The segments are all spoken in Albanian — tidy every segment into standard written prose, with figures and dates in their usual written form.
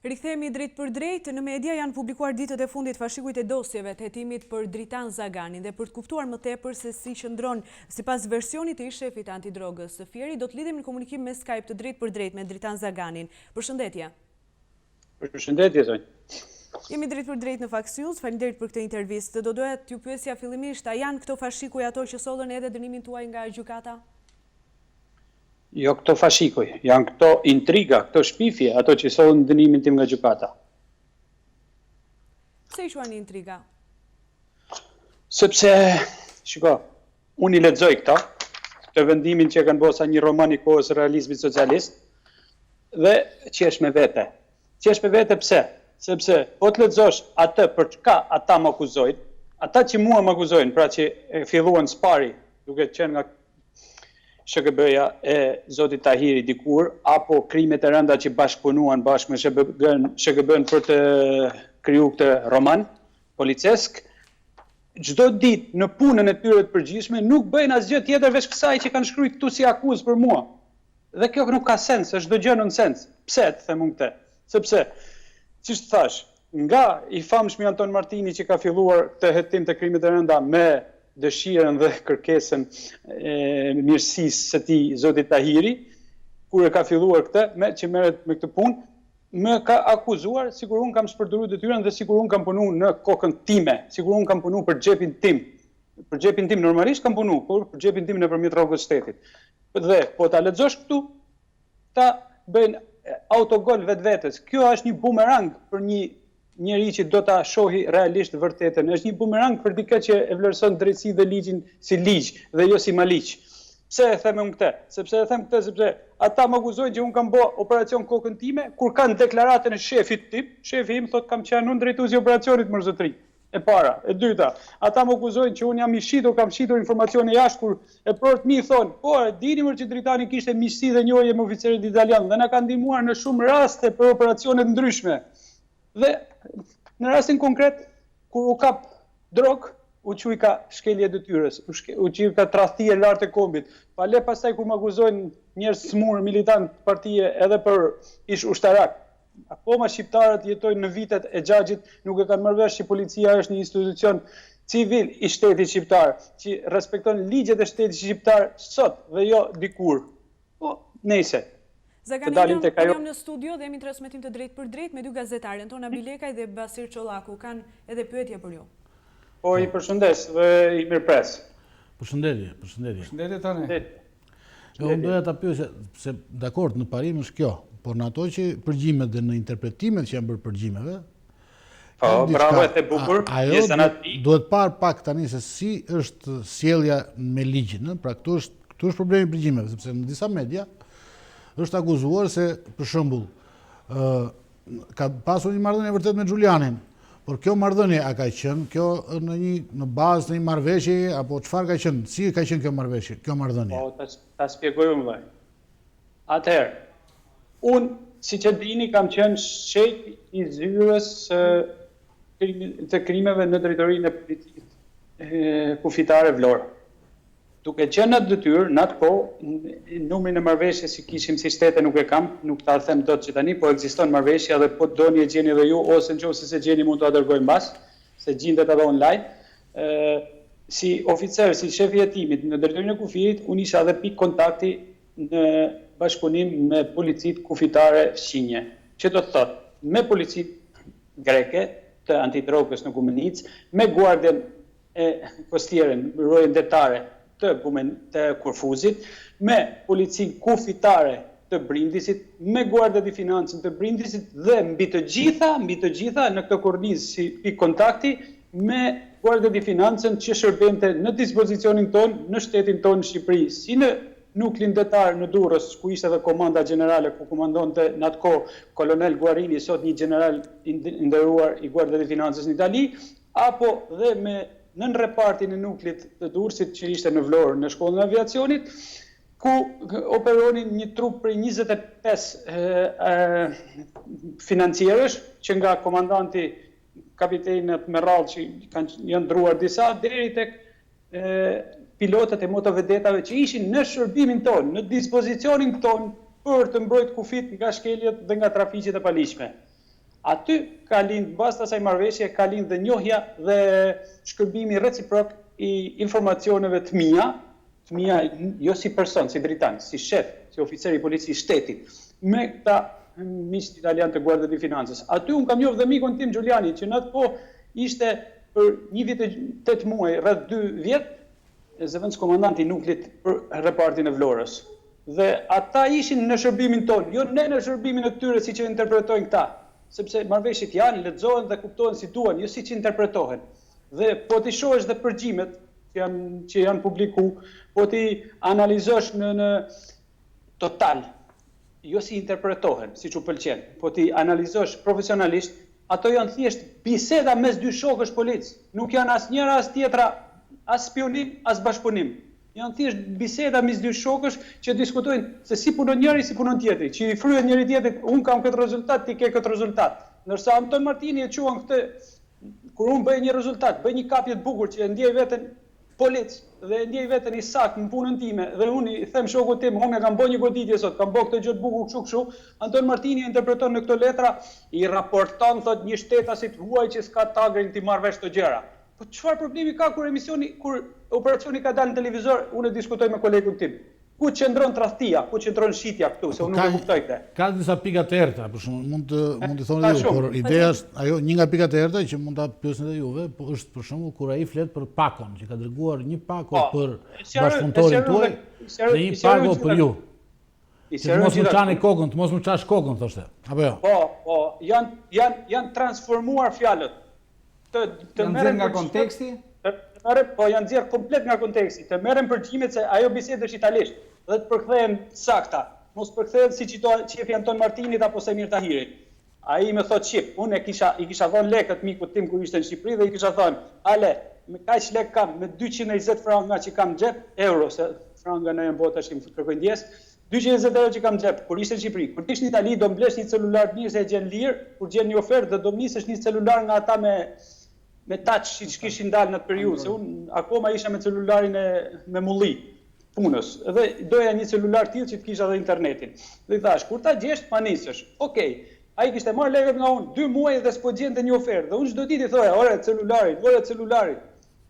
Rikthehemi drejt për drejt, në media janë publikuar ditët e fundit fashikujt e dosjeve të hetimit për dritan Zaganin dhe për të kuptuar më tepër se si qëndron sipas versionit të ish shefit antidrogës së Fieri, do të lidhemi në komunikim me Skype të drejt për drejt me dritan Zaganin. Përshëndetje. Përshëndetje, zonjë. Jemi drejt për drejt në Fox News, faleminderit për këtë intervistë. Do doja t'ju pyesja fillimisht, a janë këto fashikuj ato që sollën edhe dënimin tuaj nga gjykata? Jo këto fashikuj, janë këto intriga, këto shpifje, ato që sollën dënimin tim nga gjykata. Pse i quajnë intriga? Sepse, shiko, unë i lexoj këtë vendimin që kanë bërë sa një roman i kohës realizmit socialist, dhe qesh me vete. Qesh me vete pse? Sepse po të lexosh atë për çka ata më akuzojnë, ata që mua më akuzojnë, pra që filluan spari, duke qenë nga SHKB-ja e zotit Tahiri dikur, apo krimet e rënda që bashkëpunuan bashkë me SHKB-n për të kriju këtë roman policesk, çdo ditë në punën e tyre të përgjithshme nuk bëjnë asgjë tjetër veç kësaj që kanë shkruar këtu si akuzë për mua. Dhe kjo nuk ka sens, është çdo gjë nën sens. Pse të them unë këtë? Sepse, siç thash, nga i famshmi Enton Martini që ka filluar këtë hetim të krimit të rënda me dëshirën dhe kërkesën e mirësisë së tij zotit Tahiri, kur e ka filluar këtë, që merret me këtë punë, më ka akuzuar sikur unë kam shpërdoruar detyrën dhe sikur unë kam punuar në kokën time, sikur unë kam punuar për xhepin tim. Për xhepin tim normalisht kam punuar, por për xhepin tim nëpërmjet rrogës shtetit. Dhe po ta lexosh këtu, ta bëjnë autogol vetvetes. Kjo është një bumerang për një njeri që do ta shohi realisht vërtetën. Është një bumerang për dikë që e vlerëson drejtësinë dhe ligjin si ligj dhe jo si maliq. Pse e them unë këtë? Sepse e them këtë sepse ata më akuzojnë që unë kam bërë operacion kokën time, kur kanë deklaratën e shefit tim, shefi im thotë kam qenë unë drejtuesi i operacionit mërzotri. E para, e dyta, ata më akuzojnë që unë jam i shitur, kam shitur informacione jashtë kur e prort mi thonë, po, e dini më që dritani kishte miqësi dhe njohje me oficerit italian dhe na kanë ndihmuar në shumë raste për operacione të ndryshme. Dhe në rastin konkret, kur u kap drog, u quaj ka shkelje detyrës, u quaj ka tradhtie lartë e kombit. Pa le pastaj kur më akuzojnë njerëz smur militant partije edhe për ish ushtarak. Akoma shqiptarët jetojnë në vitet e xhaxhit, nuk e kanë marrë vesh që policia është një institucion civil i shtetit shqiptar, që respekton ligjet e shtetit shqiptar sot dhe jo dikur. Po, nejse. Zaganin, jam në studio dhe jemi në transmetim të drejt për drejt me dy gazetare, Enton Abilekaj dhe Basir Collaku. Kanë edhe pyetje për ju. Po, i përshëndes dhe i mirëpres. Përshëndetje. Përshëndetje tani. Unë doja ta pyesja, se dakord në parim është kjo, por në ato që përgjimet dhe në interpretimet që janë bërë përgjimeve, po, bravo e the bukur, ajo duhet parë pak tani se si është sjellja me ligjin, pra këtu është problemi i përgjimeve, sepse në disa media është akuzuar se, për shembull, ka pasur një marrëdhënie vërtet me Xhulianin, por kjo marrëdhënie a ka qenë kjo në bazë të një marrëveshje apo çfarë ka qenë? Si ka qenë kjo marrëdhënie? Po, ta shpjegoj më vllai. Atëherë, unë, si që dini, kam qenë shef i zyrës të krimeve në drejtorinë e policisë kufitare Vlora. Duke qenë në detyrë, në atë kohë, numrin e marrëveshjes si kishim si shtete nuk e kam, nuk ta them dot që tani, po ekziston marrëveshja dhe po doni e gjeni edhe ju, ose nëse se gjeni mund ta dërgoj mbas, se gjendet edhe online. Si oficer, si shefi i hetimit në drejtorinë e kufirit, unë isha edhe pikë kontakti në bashkëpunim me policit kufitare fqinje. Që do të thotë, me policit greke të antidrogës në Kumenic, me guardien e kostierën, rojën detare të Kurfuzit, me policin kufitare të Brindisit, me guardia di financën të Brindisit dhe mbi të gjitha në këtë kornizë si pikë kontakti me guardia di financën që shërbente në dispozicionin ton në shtetin ton në Shqipëri, si në nuklin detar në Durrës, ku ishte edhe komanda generale, ku komandonte në atë kohë kolonel Guarini, sot një general i nderuar i Guardia di Financës në Itali, apo dhe me nën repartin e nuklit të Durrësit që ishte në Vlorë në shkollën e aviacionit, ku operonin një trup prej 25 financierësh, që nga komandanti kapitenët Merrall që janë ndruar disa, deri tek pilotët e motovedetave që ishin në shërbimin ton, në dispozicionin ton për të mbrojtur kufit nga shkeljet dhe nga trafiqet e paligjshme. Aty ka lind mbas asaj marrëveshje ka lind dhe njohja dhe shkërbimi reciprok i informacioneve të mia jo si person, si dritan, si shef, si oficer i policisë shtetit, me këta miqt italian të Guardia di Financës. Aty unë kam njohur dhe mikun tim Giuliani, që në atë kohë ishte për 1 vit e 8 muaj, rreth 2 vjet, zëvendës komandant i nuklit për repartin e Vlorës. Dhe ata ishin në shërbimin ton, jo ne në shërbimin e tyre siç e interpretojnë këta, sepse marrëveshjet janë, lexohen dhe kuptohen si duan, jo siç interpretohen. Dhe po ti shohësh dhe përgjimet që janë publiku, po ti analizosh në total, jo si interpretohen, siç u pëlqen, po ti analizosh profesionalisht, ato janë thjesht biseda mes dy shokësh polic, nuk janë as njëra as tjetra, as spionim, as bashkëpunim. Janë thjesht biseda mes dy shokësh që diskutojnë se si punon njëri, si punon tjetri, që i fryhet njëri tjetrit, unë kam këtë rezultat, ti ke këtë rezultat. Ndërsa Enton Martini e quan këtë, kur unë bëj një rezultat, bëj një kapje të bukur që e ndjej veten polic dhe ndjej veten i sakt në punën time dhe unë i them shokut tim, unë kam bërë një goditje sot, kam bërë këtë gjë të bukur kështu, Enton Martini interpreton në këto letra, i raporton thot një shtetasit huaj që s'ka tagrin ti marr vesh të gjëra. Po çfarë problemi ka kur operacioni ka dalë në televizor, unë diskutoj me kolegun tim. Ku qëndron tradhtia, ku qëndron shitja këtu, se unë nuk e kuptoj këtë. Ka disa pika të errta, për shembull, mund të thoni ju, por ideja është ajo, një nga pikat e errta që mund ta pyesni edhe juve, po është për shembull kur ai flet për pakon, që ka dërguar një pako për bashkëpunëtorin tuaj dhe një pako për ju. Të mos më çani kokën, të mos më çash kokën, thoshte. Apo jo? Po, janë transformuar fjalët. Të merren nga konteksti? Po janë nxjerr komplet nga konteksti, të merren përgjimet se ajo bisedë është italisht dhe të përkthehen sakta. Mos përkthehen si qefi Enton Martinit apo Semir Tahirit. Ai më thot shqip, unë i kisha dhënë lekët mikut tim kur ishte në Shqipëri dhe i kisha thënë, "Ale, me kaq lek kam, me 220 franga që kam në xhep, euro, se franga në janë botë tash kërkoj ndjes, 220 euro që kam në xhep kur ishte në Shqipëri. Kur ish në Itali do mblesh një celular të mirë se e gjen lirë, kur gjen një ofertë dhe do nisësh një celular nga ata me touch që kishin dalë në atë periudhë, se unë akoma isha me celularin me mulli punës, dhe doja një celular tillë që të kisha dhe internetin. Dhe i thash, kur ta gjesh, ma nisësh. Okej, ai kishte marrë lekët nga unë 2 muaj dhe s'po gjente një ofertë. Dhe unë çdo ditë i thoja, ore celularin.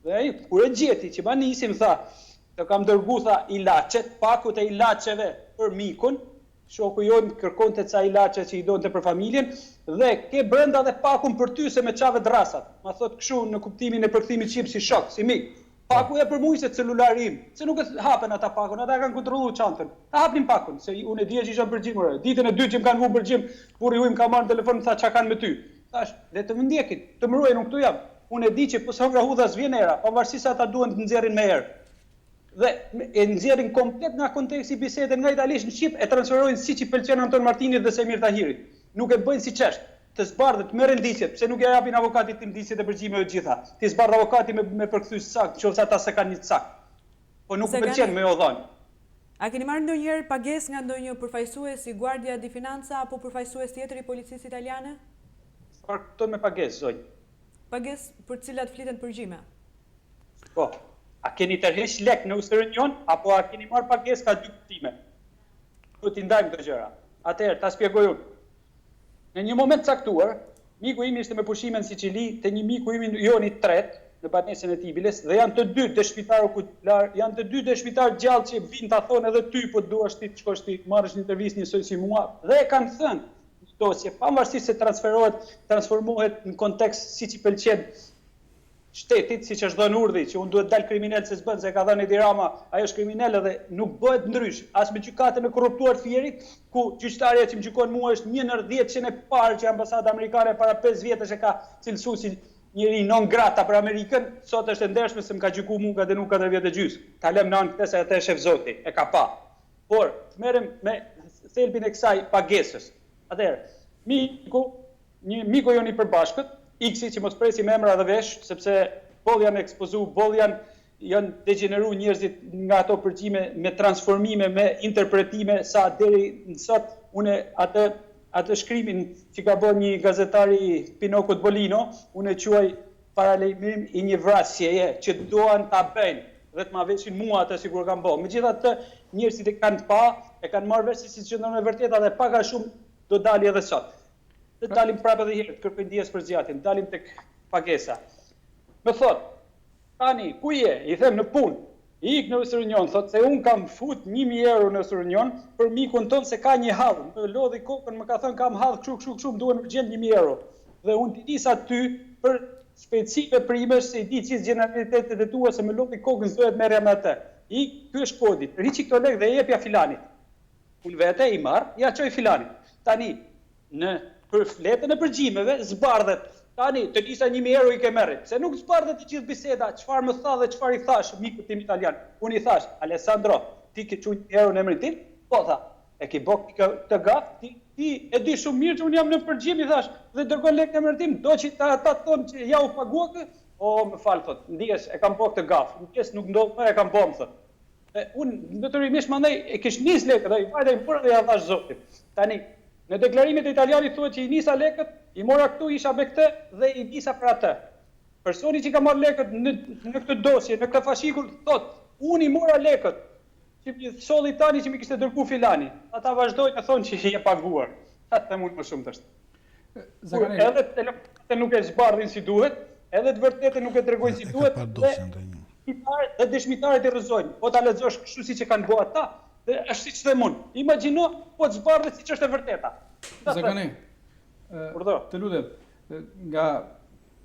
Dhe ai kur e gjeti që ma nisim, tha, të kam dërgu, tha, ilaçet, pakut e ilaçeve për mikun, shoku jonë kërkonte ca ilaçe që i donte për familjen dhe ke brenda dhe pakun për ty se me çave drasat. Ma thot kështu në kuptimin e përkthimit shqip si shok, si mik. Paku e për mua se celulari im, se nuk e hapen ata pakun, ata kanë kontrolluar çantën. Ta hapnin pakun, se unë e dija që isha përgjimur. Ditën e dytë që më kanë vënë përgjim, burri im ka marrë telefon, tha çka kanë me ty. Thash, le të më ndjekin, të më ruajnë, unë këtu jam. Unë e di që po sa nga hudha s'vjen era, pavarësisht se ata duhen të nxjerrin me erë. Dhe e nxjerrin komplet nga konteksti bisedën nga italisht në shqip, e transferojnë siç i pëlqen Enton Martinit dhe Semir Tahirit. Nuk e bëjnë si ç'është. Të zbardhët, merren ndicjet, pse nuk ja japin avokatit tim ndicjet e përgjimeve të gjitha. Ti zbardh avokati me përkthyes sakt, nëse ata s'e kanë një sakt. Po nuk pëlqen me o dhënë. A keni marrë ndonjëherë pagesë nga ndonjë përfaqësues i Guardia di Finanza apo përfaqësues tjetër i policisë italiane? Çfarë kupton me pagesë, zonjë? Pagesë për cilat fliten përgjime. Po. A keni tërheq lek në usërin jon, apo a keni marrë pagesë ka 2 kuptime? Do t'i ndajmë këto gjëra. Atëherë, ta shpjegoj unë. Në një moment caktuar, miku im ishte me pushime në Sicili te një miku im joni të tretë në banesën e Tibiles dhe janë të dy dëshmitar gjallë që vinë ta thonë edhe ty po duash ti të shkosh ti marrësh një intervistë njësoj si mua dhe e kanë thënë dosje pavarësisht se transformohet në kontekst siç i pëlqen shtetit, siç është dhënë urdhri që unë duhet dal kriminal se s'bën se ka dhënë Edi Rama, ajo është kriminale dhe nuk bëhet ndrysh, as me gjykatën e korruptuar Fierit, ku gjyqtarja që më gjykon mua është 1 ndër 10 që në parë që ambasada amerikane para 5 vjetësh e ka cilësuar si njëri non grata për Amerikën, sot është e ndershme se më ka gjykuar mua ka dënuar 4 vjet e gjys. Ta lëm në anë këtë se atë shef zoti, e ka pa. Por, merrem me thelbin e kësaj pagesës. Atëherë, miku joni përbashkët, X që mos presi me emra dhe vesh, sepse boll janë ekspozu, boll janë degeneru njerëzit nga ato përgjime me transformime, me interpretime, sa deri në sot unë atë shkrimin që ka bërë një gazetari Pinokut Bolino, unë e quaj paralajmërim i një vrasjeje që duan ta bëjnë dhe të ma veshin mua atë sikur kanë bërë. Megjithatë, njerëzit e kanë pa, e kanë marrë vesh se si qëndron e vërteta dhe pak a shumë do dali edhe sot. Dhe dalim prapë edhe herë, kërkojnë dijes për zgjatin, dalim tek pagesa. Më thot, tani, ku je? I them në punë. Ik në reunion, thot se un kam fut 1000 euro në reunion për mikun ton se ka një hall. Më lodhi kokën, më ka thënë kam hall kështu, më duhen urgjent 1000 euro. Dhe un ti nis aty për specife primesh se i di çis generalitetet e tua se më lodhi kokën s'dohet merrja me atë. Ky është kodi. Riçi këto lekë dhe jepja filanit. Unë vete i marr, ja çoj filanit. Tani për fletën e Pergjimeve zbardhet. Tani, të nisa 1000 euro i ke merrit. Se nuk zbardhet të gjithë biseda, çfarë më tha dhe çfarë i thash mikut tim italian. Unë i thash, Alessandro, ti ke çuar 1 euro në emrin tim? Po tha, e ke bok të gaf, ti e di shumë mirë që unë jam në Pergjim, i thash, dhe dërgon lekë në emrin tim, do që ata thonë që ja u pagua kë? O, më fal thot, ndihesh, e kam bok të gaf. Nuk ndodh më, e kam bom thot. Unë detyrimisht mandej e kish nis lekët, ai vajta i burrë dhe ja thash zotit. Tani, në deklarimet e italianit thuhet që i nisa lekët, i mora këtu, isha me këtë dhe i nisa për atë. Personi që ka marrë lekët në këtë dosje, në këtë fashikull, thot, unë i mora lekët, që mi solli tani që mi kishte dërgu filani. Ata vazhdojnë të thonë që i e paguar. Atë them unë më shumë të është. Zaganin. Edhe telefonate nuk e zbardhin si duhet, edhe të vërtetë nuk e tregojnë si duhet, dhe dëshmitarët i rrëzojnë. Po ta lexosh kështu siç e kanë bërë ata, dhe është siç them unë. Imagjino po të zbardhet siç është e vërteta. Zaganin. Të lutem, nga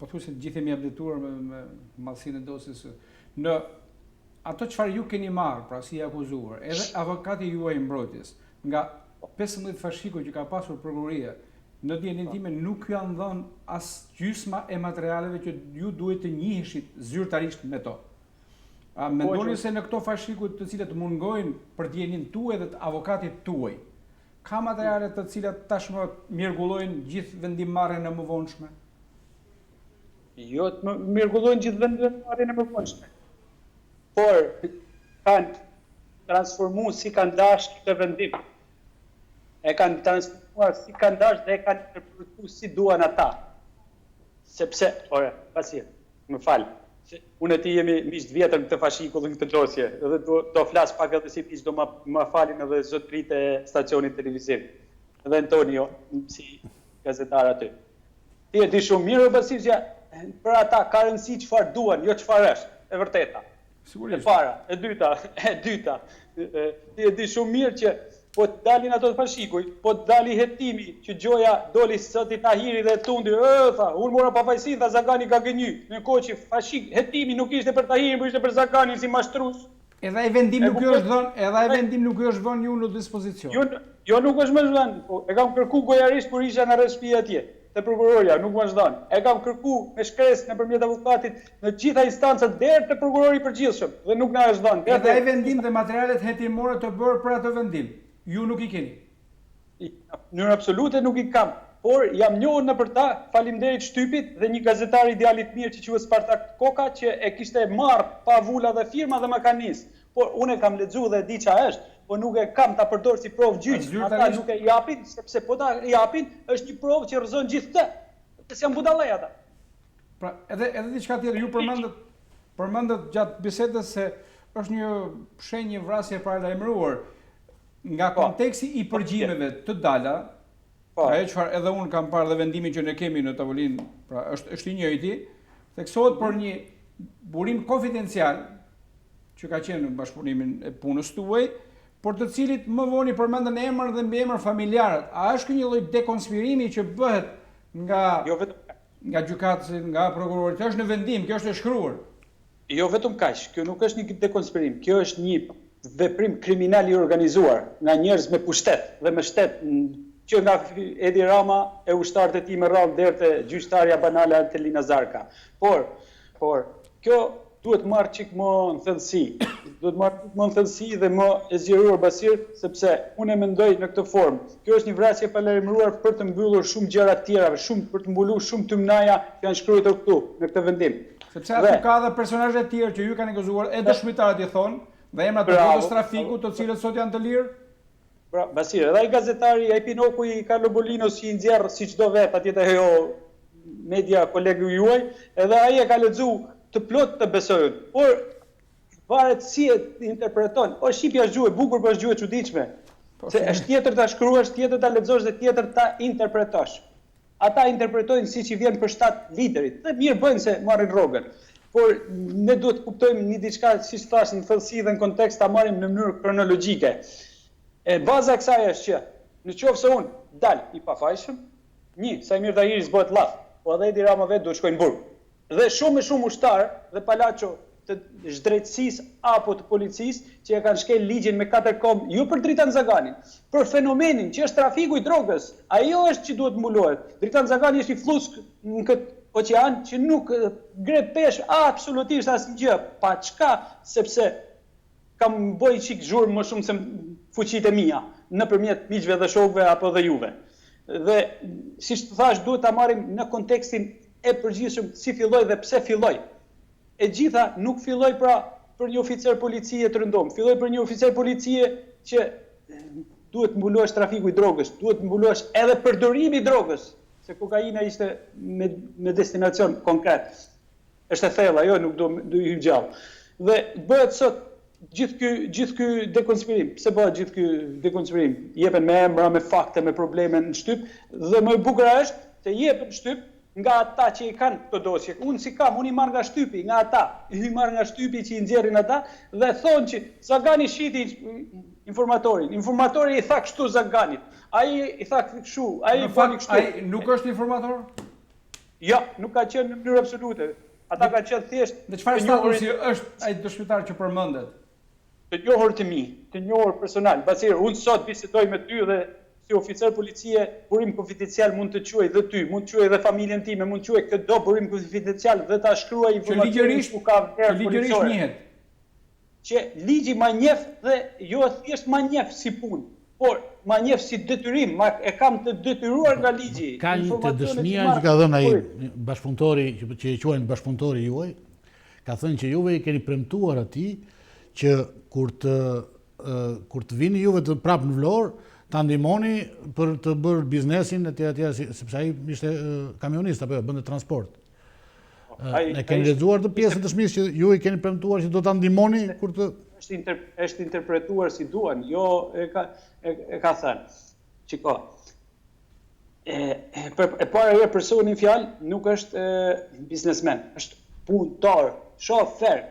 pothuajse të gjithë jemi abdetuar me mallësinë e dosjes, në ato çfarë ju keni marrë, pra si akuzuar, edhe avokati juaj i mbrojtjes, nga 15 fashikuj që ka pasur prokuroria, në dijenin time nuk ju janë dhënë as gjysma e materialeve që ju duhet të njiheshit zyrtarisht me to. A mendoni se në këto fashikuj të cilët mungojnë për dijenin tuaj dhe të avokatit tuaj, ka materiale të cilat tashmë mirëgullojnë gjithë vendimmarrjen e mëvonshme? Jo, të mirëgullojnë gjithë vendimmarrjen e mëvonshme. Por kanë transformuar si kanë dashur këtë vendim. E kanë transformuar si kanë dashur dhe e kanë interpretuar si duan ata. Sepse, Basir, më fal. Unë e ti jemi miq të vjetër në këtë fashikull në këtë dosje, edhe do flas pak edhe si miq, do ma falin edhe zotërit e stacionit televiziv. Edhe Entonio, si gazetar aty. Ti e di shumë mirë, Basir, që për ata ka rëndësi çfarë duan, jo çfarë është, e vërteta. Sigurisht. E para, e dyta. Ti e di shumë mirë që po të dalin ato të fashikuj, po të dali hetimi, që gjoja doli sot i Tahiri dhe Tundi, tha, unë mora pafajsin, tha Zagani ka gënjy, në kohë që fashik, hetimi nuk ishte për Tahirin, por ishte për Zaganin si mashtrus. Edhe ai vendim nuk ju është vënë ju në dispozicion. Jo nuk është më zhvën, e kam kërku gojarisht kur isha në rreth shtëpia atje, te prokuroria, nuk më është dhënë. E kam kërku me shkresë nëpërmjet avokatit në gjitha instancat deri te prokurori i përgjithshëm dhe nuk na është dhënë. Edhe ai vendim dhe materialet hetimore të bërë për atë vendim. Ju nuk i keni? Në mënyrë absolute nuk i kam, por jam njohur në për ta, faleminderit shtypit dhe një gazetar idealit mirë që quhet Spartak Koka që e kishte marrë pa vula dhe firma dhe më ka nis. Por unë e kam lexuar dhe di çfarë është, por nuk e kam ta përdor si provë gjyq. Ata nuk e japin sepse po ta japin është një provë që rrëzon gjithë këtë. Se janë budallaj ata. Pra, edhe diçka tjetër, ju përmendët gjatë bisedës se është një shenjë vrasje paralajmëruar. Nga konteksti i Pergjimeve të dala, ajo çfarë edhe unë kam parë dhe vendimin që ne kemi në tavolinë, pra është i njëjti, theksohet për një burim konfidencial që ka qenë në bashkëpunimin e punës tuaj, por të cilit më vonë përmendën emër dhe mbiemër familjarët. A është një lloj dekonspirimi që bëhet nga gjykatësi, nga prokurori? Kjo është në vendim, kjo është e shkruar. Jo vetëm kaq, kjo nuk është një dekonspirim, kjo është një veprim kriminal i organizuar nga njerëz me pushtet dhe me shtet që nga Edi Rama e ushtarët e tij me radhë deri te gjyqtarja banale Antelina Zarka. Por kjo duhet marrë çik më në thellësi. Duhet marrë më në thellësi dhe më e zgjeruar Basir, sepse unë e mendoj në këtë formë. Kjo është një vrasje paralajmëruar për të mbyllur shumë gjëra të tjera, për të mbuluar shumë tymnaja që janë shkruar këtu në këtë vendim. Sepse aty ka edhe personazhe të tjerë që ju kanë akuzuar, e dëshmitarët i thonë, dhe emrat të rrugës trafiku, të cilët sot janë të lirë? Basir, edhe ai gazetari, ai Pinoku i Carlo Bolino si i nxjerr si çdo vet atje te ajo media kolegu juaj, edhe ai e ka lexuar të plot të besojnë. Por varet si e interpreton. O shqipja është gjuhë e bukur, por është gjuhë e çuditshme. Se është tjetër ta shkruash, tjetër ta lexosh dhe tjetër ta interpretosh. ata interpretojnë si që vjen për shtat liderit, dhe mirë bëjnë se marrin rrogën. Por ne duhet kuptojmë një diçka, si që thash, në thellësi dhe në kontekst ta marrim në mënyrë kronologjike. Baza e kësaj është që në qoftë se unë dal i pafajshëm, Sajmir Tahiri s'bëhet llaf, po edhe Edi Rama vetë duhet shkojnë në burg. Dhe shumë ushtarë dhe palaço të zhdrejtësisë apo të policisë që e kanë shkel ligjin me 4 kom, jo për Dritan Zaganin, për fenomenin që është trafiku i drogës. Ajo është që duhet mbulohet. Dritan Zagani është i flusk në këtë oqean që nuk gre pesh absolutisht asgjë, pa çka, sepse kam bëj çik zhurmë më shumë se fuqitë e mia nëpërmjet miqve dhe shokëve apo dhe juve. Dhe siç të thash, duhet ta marrim në kontekstin e përgjithshëm si filloi dhe pse filloi. E gjitha nuk filloi pra për një oficer policie të rëndom, filloi për një oficer policie që duhet mbulohesh trafiku i drogës, duhet mbulohesh edhe përdorimi i drogës, se kokaina ishte me destinacion konkret. Është e thellë, ajo nuk do i hyj gjallë. Dhe bëhet sot gjithë ky dekonspirim. Pse bëhet gjithë ky dekonspirim? Jepen me emra, me fakte, me probleme në shtyp, dhe më e bukur është se jepen në shtyp nga ata që i kanë këto dosje. Unë si kam, unë i marr nga shtypi, nga ata, i marr nga shtypi që i nxjerrin ata dhe thonë që Zagani shiti informatorin. Informatori i tha kështu Zaganit. Ai i tha kështu, ai i bani kështu. Ai nuk është informator? Jo, nuk ka qenë në mënyrë absolute. Ata kanë qenë thjesht. Dhe çfarë statusi është ai dëshmitar që përmendet? Të njohur të mi, të njohur personal. Basir, unë sot bisedoj me ty dhe si oficer policie, burim konfidencial mund të quaj dhe ty, mund të quaj dhe familjen time, mund të quaj këdo burim konfidencial dhe ta shkruaj informacionin ku ka vlerë policore. Që ligji ma njeh dhe jo thjesht ma njeh si punë, por ma njeh si detyrim, e kam të detyruar nga ligji. Ka një të dëshmia që ka dhënë ai bashkëpunëtori që e quajnë bashkëpunëtori juaj, ka thënë që juve i keni premtuar atij që kur të vini juve të prapë në Vlorë, ta ndihmoni për të bërë biznesin etj, sepse ai ishte kamionist apo bënte transport. Ne keni lexuar të pjesën të dëshmisë që ju i keni premtuar që do ta ndihmoni kur të është interpretuar si duan, jo e ka thënë. Çiko. E para herë personi fjalë nuk është biznesmen, është punëtor, shofer.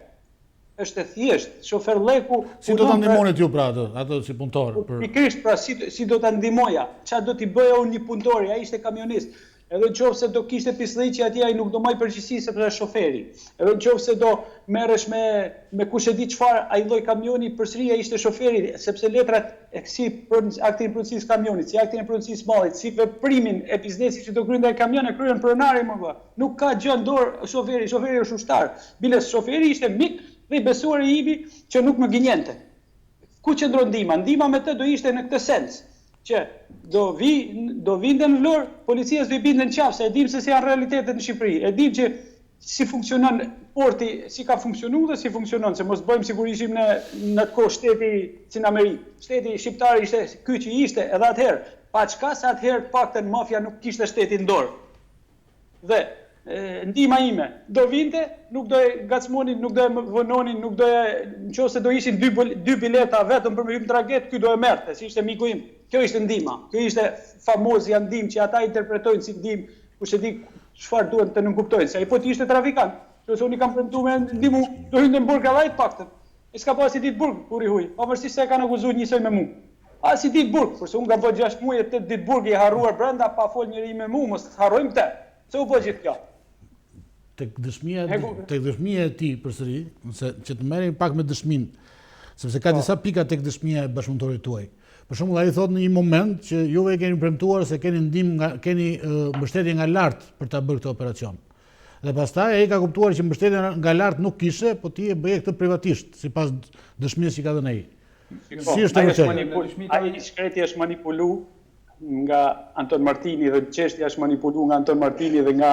Është e thjesht, shofer Leku. Si do ta ndihmonit ju pra ato si punëtor? Pikërisht pra si do ta ndihmoja? Çfarë do t'i bëja unë një punëtor? Ai ishte kamionist. Edhe nëse do kishte pislliqi atje ai nuk do maj përgjegjësi sepse është shoferi. Edhe nëse do merresh me kush e di çfarë, ai lloj kamioni përsëri ai ishte shoferi, sepse letrat si për aktin e punësisë kamionit, si aktin e punësisë mallit, si veprimin e biznesit që do kryejnë ai kamion e kryen pronari më vonë. Nuk ka gjë në dorë shoferi është ushtar. Bile shoferi ishte mik dhe i besuar i imi që nuk më gënjente. Ku qëndron ndihma? Ndihma me të do ishte në këtë sens, që do vinte në Vlorë, policia do i binte në qafë, se e dim se si janë realitetet në Shqipëri. E dim që si funksionon porti, si ka funksionu dhe si funksionon, se mos bëjmë sigurisht në atë kohë shteti si në Amerikë. Shteti shqiptar ishte ky që ishte edhe atëherë, pa çka se atëherë paktën mafia nuk kishte shtetin në dorë. Dhe ndihma ime do vinte, nuk do e gacmonin, nuk do e vononin, nuk do e nëse do ishin dy bileta vetëm për me hyrë në tragjet, ky do e merrte, si ishte miku im. Kjo ishte ndihma. Kjo ishte famozja ndihmë që ata interpretojnë si ndihmë, kush e di çfarë duhet të nënkuptojnë. Se ai po të ishte trafikant, nëse unë kam premtuar me ndihmë, do hynte në burg allaj paktën. E s'ka pas i ditë burg kur i huj, pavarësisht se e kanë akuzuar njësoj me mua. As i ditë burg, kurse unë kam bërë 6 muaj 8 ditë burg i harruar brenda pa fol njëri me mua, mos harrojmë këtë. Se u bë gjithë kjo. Tek dëshmia e tij përsëri, se që të merrem pak me dëshminë, sepse ka disa pika tek dëshmia e bashkëpunëtorit tuaj. Për shembull, ai thotë në një moment që juve keni premtuar se keni ndihmë keni mbështetje nga lart për ta bërë këtë operacion. Dhe pastaj ai ka kuptuar që mbështetja nga lart nuk kishte, po ti e bëje këtë privatisht, sipas dëshmisë që ka dhënë ai. Si është vërtet? Ai shkreti është manipuluar nga Enton Martini dhe çështja është manipuluar nga Enton Martini dhe nga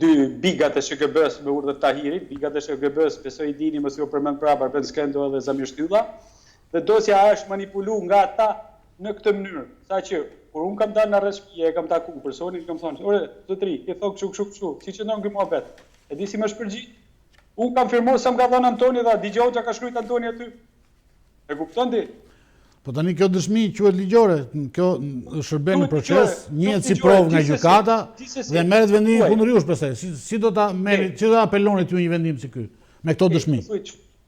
dy bigat e SHGB-s me urdhër Tahirit. Bigat e SHGB-s besoj i dini, mos ju përmend prapë Arben Skendo dhe Zamir Shtylla. Dhe dosja është manipuluar nga ata në këtë mënyrë, saqë kur un kam dalë në rreshpije, e kam taku personin, kam thonë, "Ore, zotëri, ti thon kështu, si qëndron ky muhabet?" E di si më shpërgjigj. Un kam firmuar sa më ka dhënë Antoni dhe Digjoxha ka shkruajtur Antoni aty. E kupton ti? Po tani kjo dëshmi quhet ligjore, kjo shërben në proces, njihet si provë nga gjykata dhe merret vendimi kundër jush pastaj. Si do ta merri, si do ta apeloni ti një vendim si ky me këto dëshmi?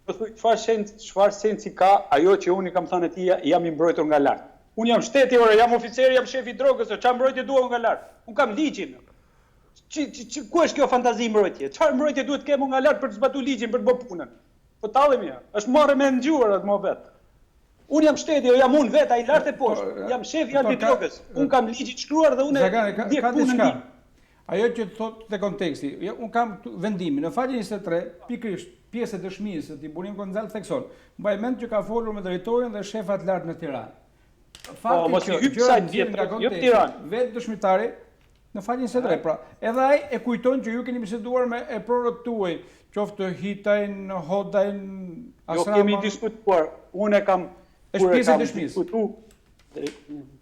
Po thuj, çfarë sensi ka ajo që unë kam thënë atij jam i mbrojtur nga lart. Unë jam shteti, jam oficer, jam shef i drogës, çfarë mbrojtje dua nga lart? Unë kam ligjin. Ku është kjo fantazi mbrojtje? Çfarë mbrojtje duhet të kem nga lart për të zbatuar ligjin, për të bërë punën? Po tallemi, është marrë me ngjuar atë mohabet. Unë jam shteti, jam unë vetë, ai lart e poshtë. Jam shefi i antidrogës. Unë kam ligjit shkruar dhe unë di punën. Ajo që thot te konteksti, unë kam vendimin në faqen 23, pikërisht pjesë e dëshmisë ti Burim Gonzal thekson. Mbaj mend që ka folur me drejtorin dhe shefat lart në Tiranë. Fakti që gjëra nga konteksti, vetë dëshmitari në faqen 23, pra edhe ai e kujton që ju keni biseduar me e prorët tuaj, qoftë Hitajn, Hodajn, Asrama. Jo kemi diskutuar. Unë kam është pjesë e dëshmisë.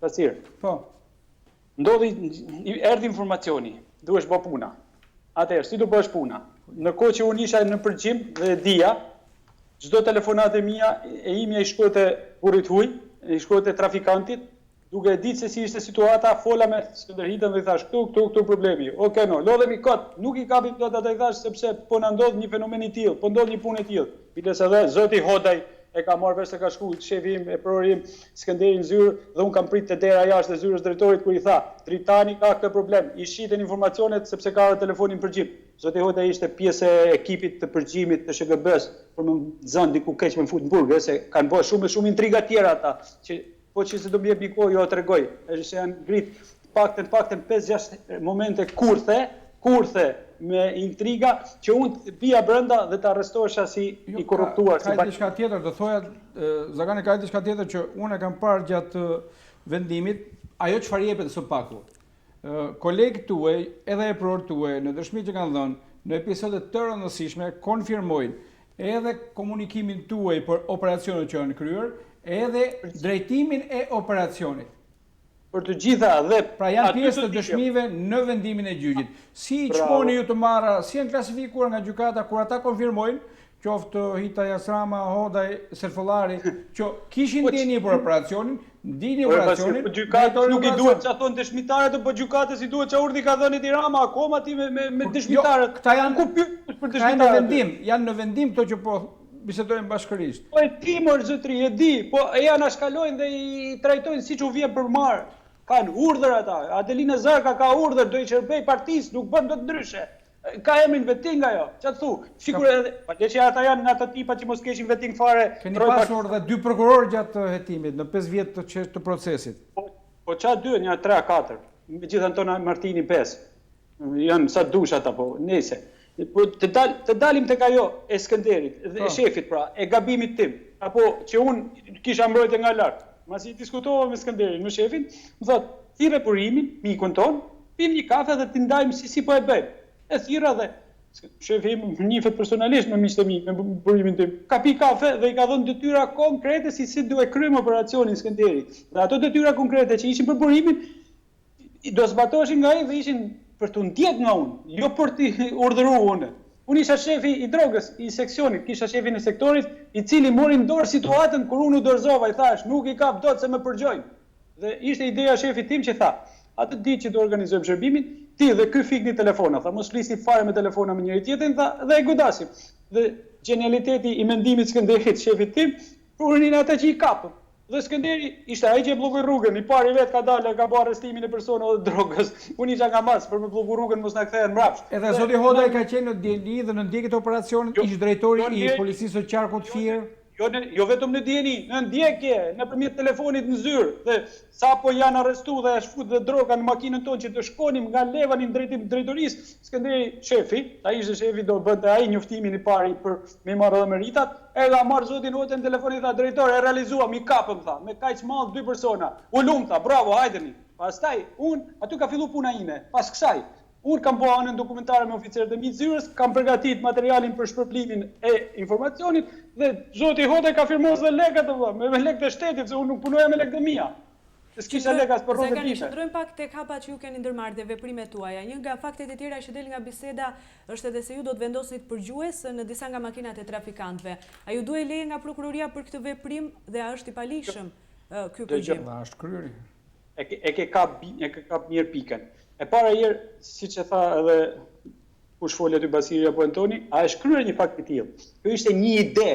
Basir. Po. Erdhi informacioni, duhesh bë puna. Atëherë, si do bësh puna? Ndërkohë që unë isha në Pergjim dhe dija, çdo telefonatë mia e imja i shkote burrit huaj, i shkote trafikantit, duke ditë se si ishte situata, fola me Skënderhitën dhe i thash këtu problemi. Okej, no, lodhemi kot, nuk i kapim dot atë i thash sepse po na ndodh një fenomen i tillë, po ndodh një punë e tillë. Biles edhe zoti Hodaj e ka marrë vesh se ka shku shefi im e prorim Skënderi në zyrë dhe unë kam prit të dera jashtë e zyrës drejtorit kur i tha Dritani ka këtë problem, i shiten informacionet sepse ka telefonin Pergjim. Zoti Hodaj ishte pjesë e ekipit të Pergjimit të SHGB-s për më zënë diku keq me fut në burg, se kanë bërë shumë intriga tjera ata, që po që se do më jep një kohë jo tregoj, është se janë ngrit paktën 5-6 momente kurthe me intriga që unë bia brenda dhe të arrestohesha si i korruptuar. Ka diçka tjetër, do thoja Zagani ka diçka tjetër që unë e kam parë gjatë vendimit, ajo çfarë jepet së paku. Kolegët tuaj, edhe e prorët tuaj, në dëshmi që kanë dhënë, në episode të rëndësishme konfirmojnë edhe komunikimin tuaj për operacionet që janë kryer, edhe drejtimin e operacionit. Për të gjitha dhe pra janë pjesë të dëshmive në vendimin e gjyqit. Si çmoni ju të marra, si janë klasifikuar nga gjykata kur ata konfirmojnë, qoftë Hitaj Asrama, Hodaj, Serfollari, që kishin ndjenjë për operacionin, ndini operacionin. Po gjykata nuk i duhet çfarë thon dëshmitarët, po gjykatës i duhet çfarë urdhë ka dhënë Tirana akoma ti me dëshmitarët. Këta janë ku pyet për dëshmitarët. Janë në vendim këto që po bisedojmë bashkërisht. Po e di mor zotri, e di, po ja na shkalojnë dhe i trajtojnë siç u vjen për marr. Kanë urdhër ata. Adelina Zarka ka urdhër, do i shërbej partisë, nuk bën dot ndryshe. Ka emrin veting ajo. Ç'a thu? Sigurisht, që ata janë nga ato tipa që mos keshin veting fare. Keni pasur edhe 2 prokurorë gjatë hetimit në 5 vjet të procesit. Po ç'a 2, janë 3-4. Megjithatë Anton Martini 5. Janë sa dush ata po, nëse. Po të dalim tek ajo e Skënderit dhe e shefit pra, e gabimit tim, apo që unë kisha mbrojtje nga lart. Masi diskutova me Skënderin, me shefin, më thot, thirrë burimin, mikun ton, pim një kafe dhe t'i ndajmë si po e bëjmë. E thirra dhe shefi im njihet personalisht me miqtë e mi, me burimin tim. Ka pi kafe dhe i ka dhënë detyra konkrete si duhet kryejmë operacionin Skënderi. Dhe ato detyra konkrete që ishin për burimin, do zbatoheshin nga ai dhe ishin për të ndjek nga unë, jo për t'i urdhëruar unë. Unë isha shefi i drogës, i seksionit, kisha shefin e sektorit, i cili mori në dorë situatën kur unë u dorëzova, i thash, nuk i kap dot se më përgjojnë. Dhe ishte ideja shefit tim që tha, atë ditë që do organizojmë shërbimin, ti dhe ky fikni telefona, tha, mos flisni fare me telefona me njëri tjetrin, tha, dhe e godasim. Dhe genialiteti i mendimit Skënderit, shefit tim, prunin ata që i kapëm. Dhe Skënderi ishte ai që e bllokoi rrugën, i pari vet ka dalë, ka bërë arrestimin e personave të drogës. Unë isha nga mas për me bllokue rrugën mos na kthehen mbrapsht. Edhe zoti Hodaj ka qenë në DNI dhe në ndjekje të operacionit, ish drejtori i policisë së qarkut Fier. Jo vetëm në DNI, në ndjekje, nëpërmjet telefonit në zyrë. Dhe sapo janë arrestuar dhe është futur droga në makinën tonë që të shkonim nga Levanin drejtim drejtorisë, Skënderi shefi, ai ishte shefi do bënte ai njoftimin i parë për me marrë dhe meritat, erdha marr zotin Hodaj në telefon i tha drejtor e realizuam, i kapëm tha, me kaq mall 2 persona. U lum tha, bravo, hajdeni. Pastaj aty ka filluar puna ime. Pas kësaj unë kam bërë anën dokumentare me oficerët e mi zyrës, kam përgatit materialin për shpërblimin e informacionit dhe zoti Hodaj ka firmos dhe lekët me lekët e shtetit, se unë nuk punoja me lekët e mia. S'kisha lekas për rrugën time. Shndrojmë pak tek hapa që ju keni ndërmarrë dhe veprimet tuaja. Një nga faktet e tjera që del nga biseda është edhe se ju do të vendosnit përgjues në disa nga makinat e trafikantëve. A ju duhet leje nga prokuroria për këtë veprim dhe a është i palishëm? ky përgjim? Është kryeri. E ke kap mirë pikën. E para herë, siç e tha edhe kush foli aty Basiri apo Entoni, a është kryer një fakt i tillë. Kjo ishte një ide.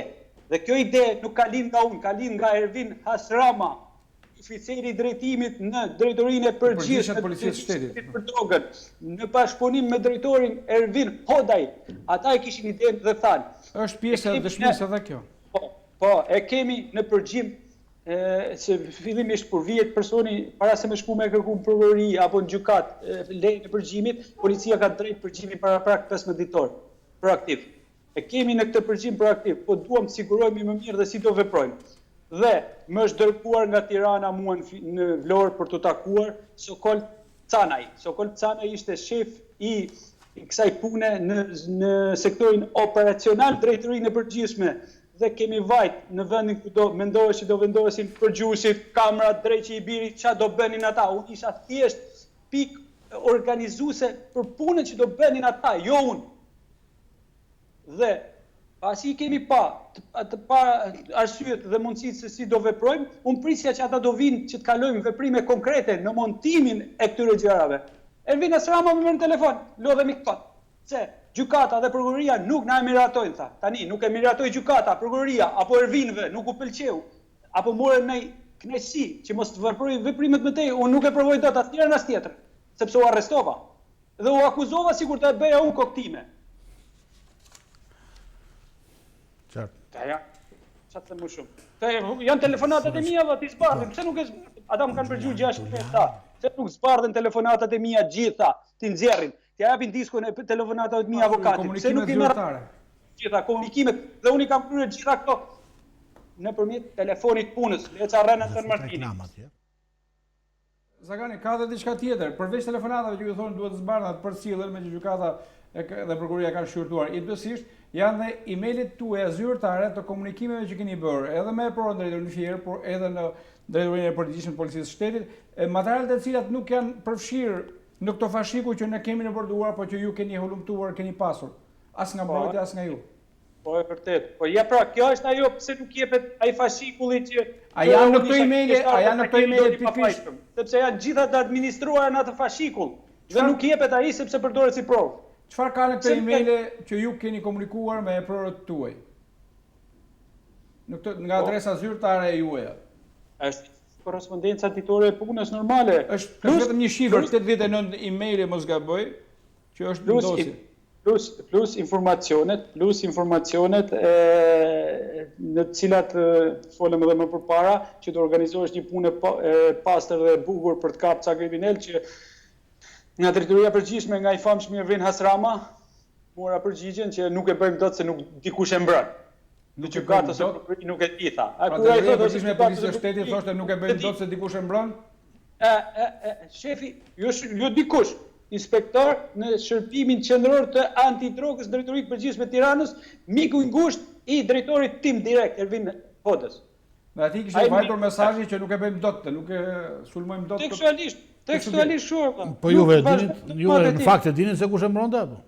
Dhe kjo ide nuk ka lind nga unë, ka lind nga Ervin Hasrama, oficeri i drejtimit në drejtorinë e përgjithshme të Policisë së Shtetit për drogën, në bashkëpunim me drejtorin Ervin Hodaj. Ata e kishin idenë dhe thanë. Është pjesë e dëshmisë edhe kjo. Po, e kemi në përgjim se fillimisht kur vihet personi para se me shku me kërku në prokurori apo në gjykat lejën e përgjimit, policia ka drejt përgjimin para prak 15 ditor, proaktiv. E kemi në këtë përgjim proaktiv, po duam të sigurojmë më mirë dhe si do veprojmë. Dhe më është dërguar nga Tirana mua në Vlorë për të takuar Sokol Canaj. Sokol Canaj ishte shef i kësaj pune në sektorin operacional drejtorinë e përgjithshme. Dhe kemi vajt në vendin ku do mendohesh që do vendohesin përgjuesit, kamrat, dreqi i birit, çfarë do bënin ata. Unë isha thjesht pikë organizuese për punën që do bënin ata, jo unë. Dhe pasi kemi pa arsyet dhe mundësitë se si do veprojmë, unë prisja që ata do vinë që të kalojmë veprime konkrete në montimin e këtyre gjërave. Ervin Hasrama më merr në telefon, lodhemi këtu. Se gjykata dhe prokuroria nuk na e miratojnë, tha. Tani nuk e miratoi gjykata, prokuroria apo Ervinëve nuk u pëlqeu, apo morën në kënaqësi që mos të veprojë veprimet më tej, unë nuk e provoj dot asnjërin as tjetër, sepse u arrestova. Dhe u akuzova sikur të e bëja unë koktime. Qartë. Ja, çfarë të më shumë. Janë telefonatat e mia dhe ti zbardhin, pse nuk e zbardhin? Ata më kanë përgjigjuar 6 herë. Pse nuk zbardhin telefonatat e mia gjitha, ti nxjerrin. T'ja japin diskun e telefonatave të mi avokatit. Pse nuk i merr gjitha komunikimet dhe unë i kam kryer gjitha këto nëpërmjet telefonit punës, Leca Rena Enton Martini. Zaganin, ka dhe diçka tjetër, përveç telefonatave që ju thonë duhet të zbardhat për cilën me që gjykata dhe prokuroria kanë shqyrtuar. Idësisht janë dhe emailët tuaja zyrtare të komunikimeve që keni bërë, edhe me prodhën drejtorinë Fier, por edhe në drejtorinë e përgjithshme të Policisë së Shtetit, materialet e cilat nuk janë përfshirë në këto fashiku që ne kemi në bërduar, po që ju keni hulumtuar, keni pasur. As nga mbrojtja, as nga ju. Po e vërtet. Po ja pra, kjo është ajo pse nuk jepet ai fashikulli që A janë në këto emailë pikërisht, sepse janë gjitha të administruara në atë fashikull. Dhe nuk jepet ai sepse përdoret si provë. Çfarë ka në këto emailë që ju keni komunikuar me prorët tuaj? Nga adresa zyrtare e juaja. Është korrespondenca ditore e punës normale. Është vetëm një shifër 89 emailë mos gaboj, që është në dosje. Plus informacionet në të cilat folëm edhe më përpara që të organizohesh një punë pastër dhe bukur për të kapur ca kriminal që nga drejtoria përgjithshme nga i famshëm Ervin Hasrama mora përgjigjen që nuk e bëjmë dot se nuk dikush e mbron. Në gjykatë ose prokurori nuk e di tha. Pra drejtoria përgjithshme e Policisë së Shtetit thoshte nuk e bëjmë dot se dikush e mbron? Shefi, jo dikush. Inspektor në shërbimin qendror të antidrogës drejtoritë përgjithshme të Tiranës, miku i ngushtë i drejtorit tim direkt Ervin Hodës. Dhe ati kishte vajtur mesazhin që nuk e bëjmë dot, nuk e sulmojmë dot. Tekstualisht shumë. Po juve në fakt e dini se kush e mbronte apo?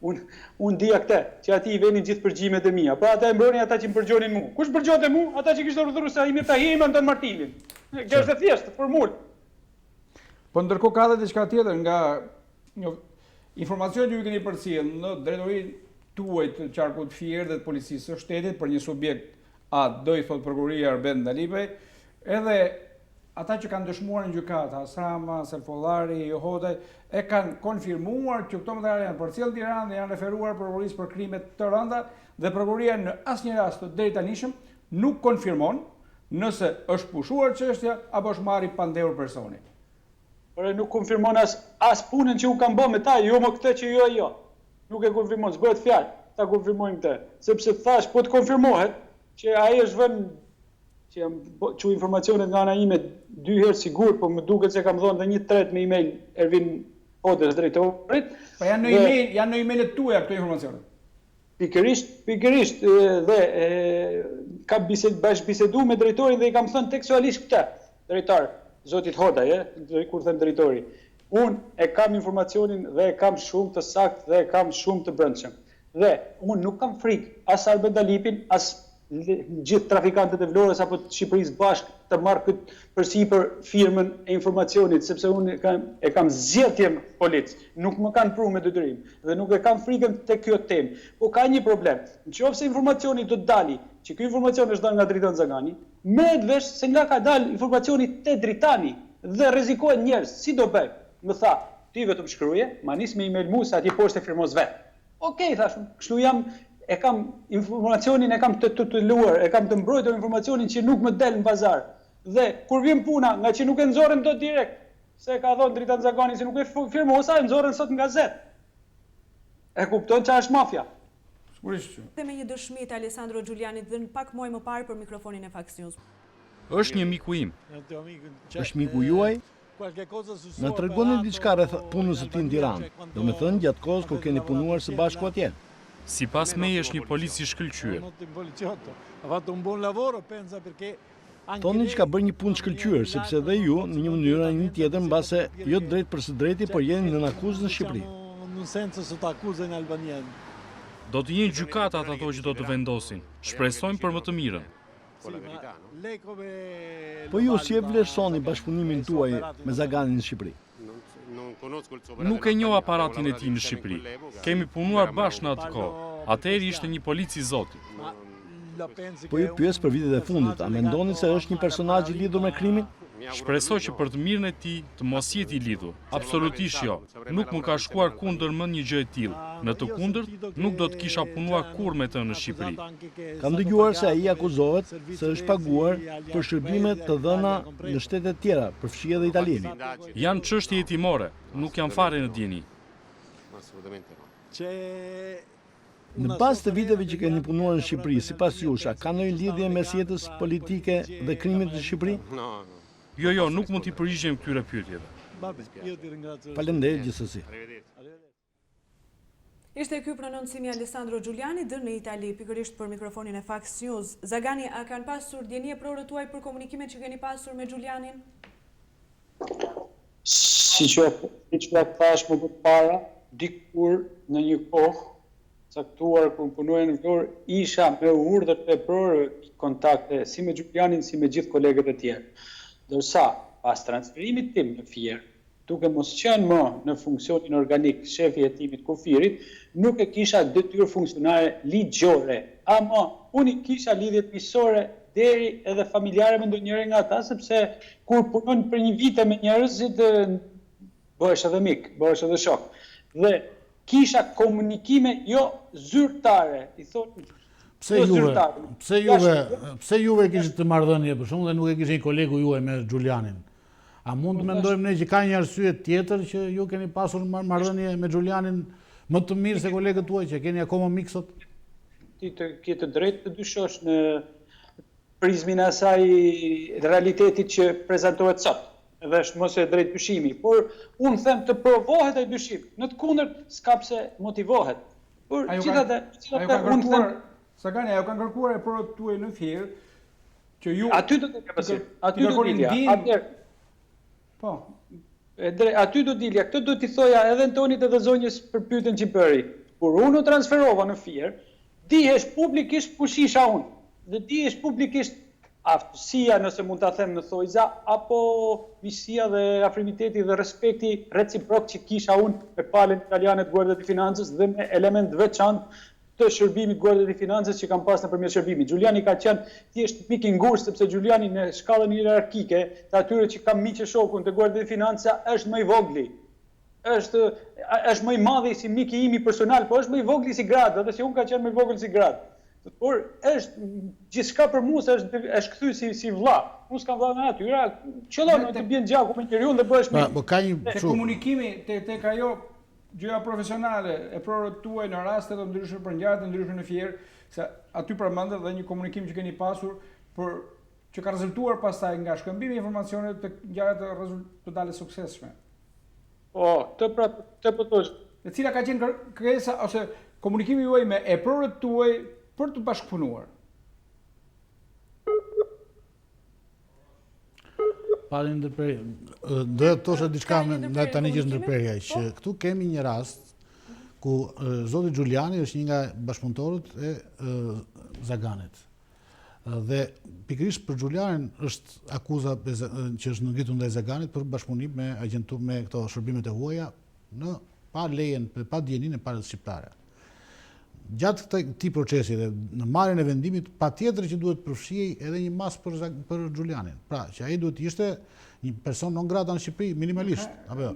Unë dija këtë, që ati i venin gjithë përgjimet e mia. Pra ata e mbronin ata që më përgjonin mua. Kush përgjonte mua? Ata që kishte urdhëruar se ai më tahej me Enton Martinin. Kjo është e thjeshtë, formulë. Po ndërkohë ka dhe diçka tjetër nga informacioni që ju keni përcjellë në drejtorinë tuaj të qarkut Fier dhe të Policisë së Shtetit për një subjekt do i thot prokuroria Arben Dalipej, edhe ata që kanë dëshmuar në gjykatë, Hasrama, Selfollari, Hodaj, e kanë konfirmuar që këto materiale janë përcjellë në Tiranë dhe janë referuar prokurorisë për krime të rënda dhe prokuroria në asnjë rast të drejtanishëm nuk konfirmon nëse është pushuar çështja apo është marrë pandehur personi. Por nuk konfirmon as punën që unë kam bërë me ta, jo më këtë që jo. Nuk e konfirmon, s'bëhet fjalë, ta konfirmojmë këtë. Sepse thash, po të konfirmohet që ai është vënë që jam çu informacionet nga ana ime 2 herë sigur, po më duket se kam dhënë edhe një tret me email Ervin Hodës drejtorit. Po janë në emailët tuaja këto informacione. Pikërisht dhe kam bashkëbiseduar me drejtorin dhe i kam thënë tekstualisht këtë, drejtar Zotit Hodaj, kur them drejtori. Unë e kam informacionin dhe e kam shumë të saktë dhe e kam shumë të brendshëm. Dhe unë nuk kam frikë as Arben Dalipin, as gjithë trafikantët e Vlorës apo të Shqipërisë bashkë të marrë këtë përsipër firmën e informacionit, sepse unë e kam zgjedhjen polic, nuk më kanë pru me detyrim dhe nuk e kam frikën te kjo temë. Po ka një problem. Nëse informacioni do të dali, që ky informacion është dalë nga Dritan Zagani, merret vesh se nga ka dalë informacioni te Dritani dhe rrezikohen njerëz. Si do bëj? Më tha, ti vetëm shkruaje, ma nis me email mua se atje poshtë firmos vet. Okej, thashun, kështu e kam informacionin, e kam të luar, e kam të mbrojtur informacionin që nuk më del në bazar. Dhe kur vjen puna, nga që nuk e nxorën dot direkt, se ka thonë Dritan Zagani se nuk e firmosa, e nxorën sot në gazetë. E kupton që është mafia. Dhe me një dëshmi të Alessandro Giulianit dhe në pak muaj më parë për mikrofonin e Fox News. Është një miku im. Është miku juaj? Në tregoni diçka rreth punës së tij në Tiranë, domethënë gjatë kohës kur keni punuar së bashku atje. Sipas meje është një polic i shkëlqyer. Thoni që ka bërë një punë shkëlqyer, sepse dhe ju, në një mënyrë një tjetër, mbase jo drejt për së drejti, por jeni në akuzë në Shqipëri. Do të jenë gjykatat ato që do të vendosin. Shpresojmë për më të mirën. Po ju si e vlerësoni bashkëpunimin tuaj me Zaganin në Shqipëri? Nuk e njoh aparatin e tij në Shqipëri. Kemi punuar bashkë në atë kohë. Atëherë ishte një polic i Zotit. Po ju pyes për vitet e fundit, a mendoni se është një personazh i lidhur me krimin? Shpresoj që për të mirën e tij të mos jetë i lidhur. Absolutisht jo. Nuk më ka shkuar kundër mend një gjë e tillë. Në të kundërt, nuk do të kisha punuar kurrë me të në Shqipëri. Kam dëgjuar se ai akuzohet se është paguar për shërbime të dhëna në shtete të tjera, përfshi edhe italiani. Janë çështje hetimore, nuk janë fare në dieni. Në bazë të viteve që keni punuar në Shqipëri, sipas jush, a ka ndonjë lidhje mes jetës politike dhe krimit në Shqipëri? Jo, nuk mund t'i përgjigjem këtyre pyetjeve. Faleminderit gjithsesi. Ishte ky prononcimi Alessandro Giuliani dënë në Itali, pikërisht për mikrofonin e Fox News. Zagani, a kanë pasur djenie prorët tuaj për komunikimet që keni pasur me Giulianin? Si që thash më përpara, dikur në një kohë caktuar kur punoja në Vlorë, isha me urdhër të prorë kontakte si me Giulianin si me gjithë kolegët e tjerë. Dërsa pas transferimit tim në Fier, duke mos qenë më në funksionin organik shefi e timit kufirit, nuk e kisha detyrë funksionare ligjore, ama unë kisha lidhjet miqësore deri edhe familjare me ndonjëri nga ata, sepse kur punon për një vite me njerëzit bëhesh edhe mik, bëhesh edhe shok. Dhe kisha komunikime jo zyrtare, i thonë Pse juve kishit të marrëdhënie për shkak dhe nuk e kishte një kolegu juaj me Giulianin? A mund të mendojmë ne që ka një arsye tjetër që ju keni pasur marrëdhënie me Giulianin më të mirë se kolegët tuaj që keni akoma mik sot? Ti ke të drejtë të dyshosh në prizmin e asaj realitetit që prezantohet sot. Dhe është mos e drejt dyshimi, por unë them të provohet ai dyshim. Në të kundërt s'ka pse motivohet. Por gjithatë unë them Zagani, ajo kanë kërkuar e prorët tuaj në Fier që ju aty do të Basir, aty do dilja. Po. Aty do dilja. Këtë do t'i thoja edhe Entonit edhe zonjës për pyetjen që bëri. Kur unë u transferova në Fier, dihesh publikisht kush isha unë. Dhe dihesh publikisht aftësia, nëse mund ta them në thojza, apo miqësia dhe afrimiteti dhe respekti reciprok që kisha unë me palën italiane të Guardia di Finanzës dhe me element veçantë të shërbimit Guardia di Finanzës që kam pas nëpërmjet shërbimit. Giuliani ka qenë thjesht pik i ngushtë sepse Giuliani në shkallën hierarkike të atyre që kam miq e shokun të Guardia di Finanza është më i vogli. Është më i madhi si miki imi personal, po është më i vogli si grad, edhe si unë ka qenë më i vogël si grad. Por është gjithçka për mua është kthy si vlla. Unë s'kam vlla me atyra, qëllon të bjen gjaku me njeriu dhe bëhesh mirë. Po ka një komunikimi tek ajo gjëja profesionale e prorët tuaj në raste të ndryshme për ngjarje të ndryshme në Fier, se aty përmendet dhe një komunikim që keni pasur për që ka rezultuar pastaj nga shkëmbimi i informacioneve të ngjarje të dalë suksesshme. Po, të thosh. E cila ka qenë kërkesa ose komunikimi juaj me e prorët tuaj për të bashkëpunuar? Pali ndërprerje. Do të thosha diçka nga tani që është ndërprerja, që këtu kemi një rast ku zoti Giuliani është një nga bashkëpunëtorët e Zaganit. Dhe pikërisht për Xhulianin është akuza që është ngritur ndaj Zaganit për bashkëpunim me këto shërbimet e huaja pa lejen, pa dijenin e palës shqiptare. Gjatë këtij procesi dhe në marrjen e vendimit, patjetër që duhet përfshihej edhe një mas për Xhulianin. Pra, që ai duhet ishte një person non grata në Shqipëri minimalisht, apo jo?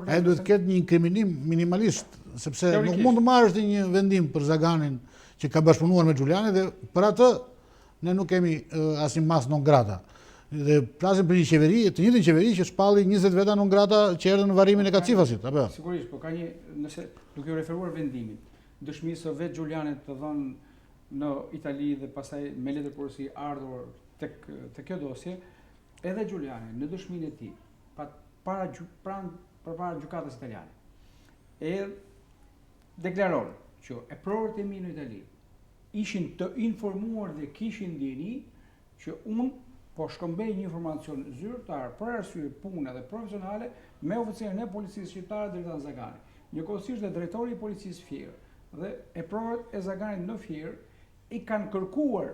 Ai duhet të ketë një inkriminim minimalisht, sepse nuk mund të marrësh një vendim për Zaganin që ka bashkëpunuar me Xhulianin dhe për atë ne nuk kemi asnjë mas non grata. Dhe flasim për një qeveri, të njëjtën qeveri që shpalli 20 veta non grata që erdhën në varrimin e Kacifasit, apo jo? Sigurisht, po ka një, nëse duke u referuar vendimin, dëshmi se vetë Xhulianit të dhënë në Itali dhe pastaj me letër porosi ardhur tek kjo dosje, edhe Xhuliani në dëshminë e tij përpara gjykatës italiane. Deklaron që e prorët e mi në Itali ishin të informuar dhe kishin ndjeni që unë po shkëmbej një informacion zyrtar për arsye pune dhe profesionale me oficerin e policisë shqiptare Dritan Zagani. Njëkohësisht dhe drejtori i policisë Fier dhe e prorët e Zaganit në Fier i kanë kërkuar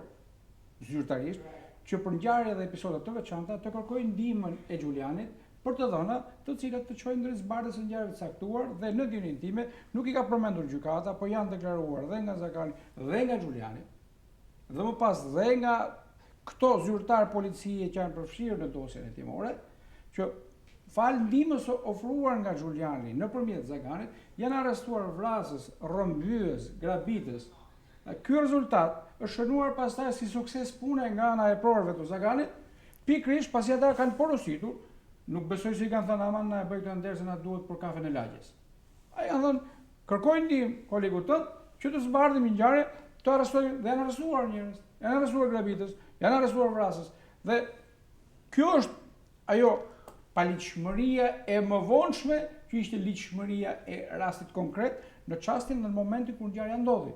zyrtarisht që për ngjarje dhe episode të veçanta të kërkojnë ndihmën e Xhulianit për të dhëna të cilat të çojnë drejt zbardhjes së ngjarjeve të caktuar dhe në dinin time nuk i ka përmendur gjykata, po janë deklaruar dhe nga Zagani dhe nga Xhuliani. Dhe më pas dhe nga këto zyrtar policie që janë përfshirë në dosjen e timore, që falë ndihmës ofruar nga Xhuliani nëpërmjet Zaganit, janë arrestuar vrasës, rrëmbyes, grabitës. Ky rezultat është shënuar pastaj si sukses pune nga ana e prorëve të Zaganit, pikërisht pasi ata kanë porositur. Nuk besoj se i kanë thënë aman na e bëj këtë nder se na duhet për kafen e lagjes. Ai kanë thënë kërkojnë ndihmë kolegut tënd që të zbardhim një ngjarje, të arrestojnë dhe janë arrestuar njerëz, janë arrestuar grabitës, janë arrestuar vrasës. Dhe kjo është ajo paligjshmëria e mëvonshme që ishte ligjshmëria e rastit konkret në çastin në momentin kur ngjarja ndodhi.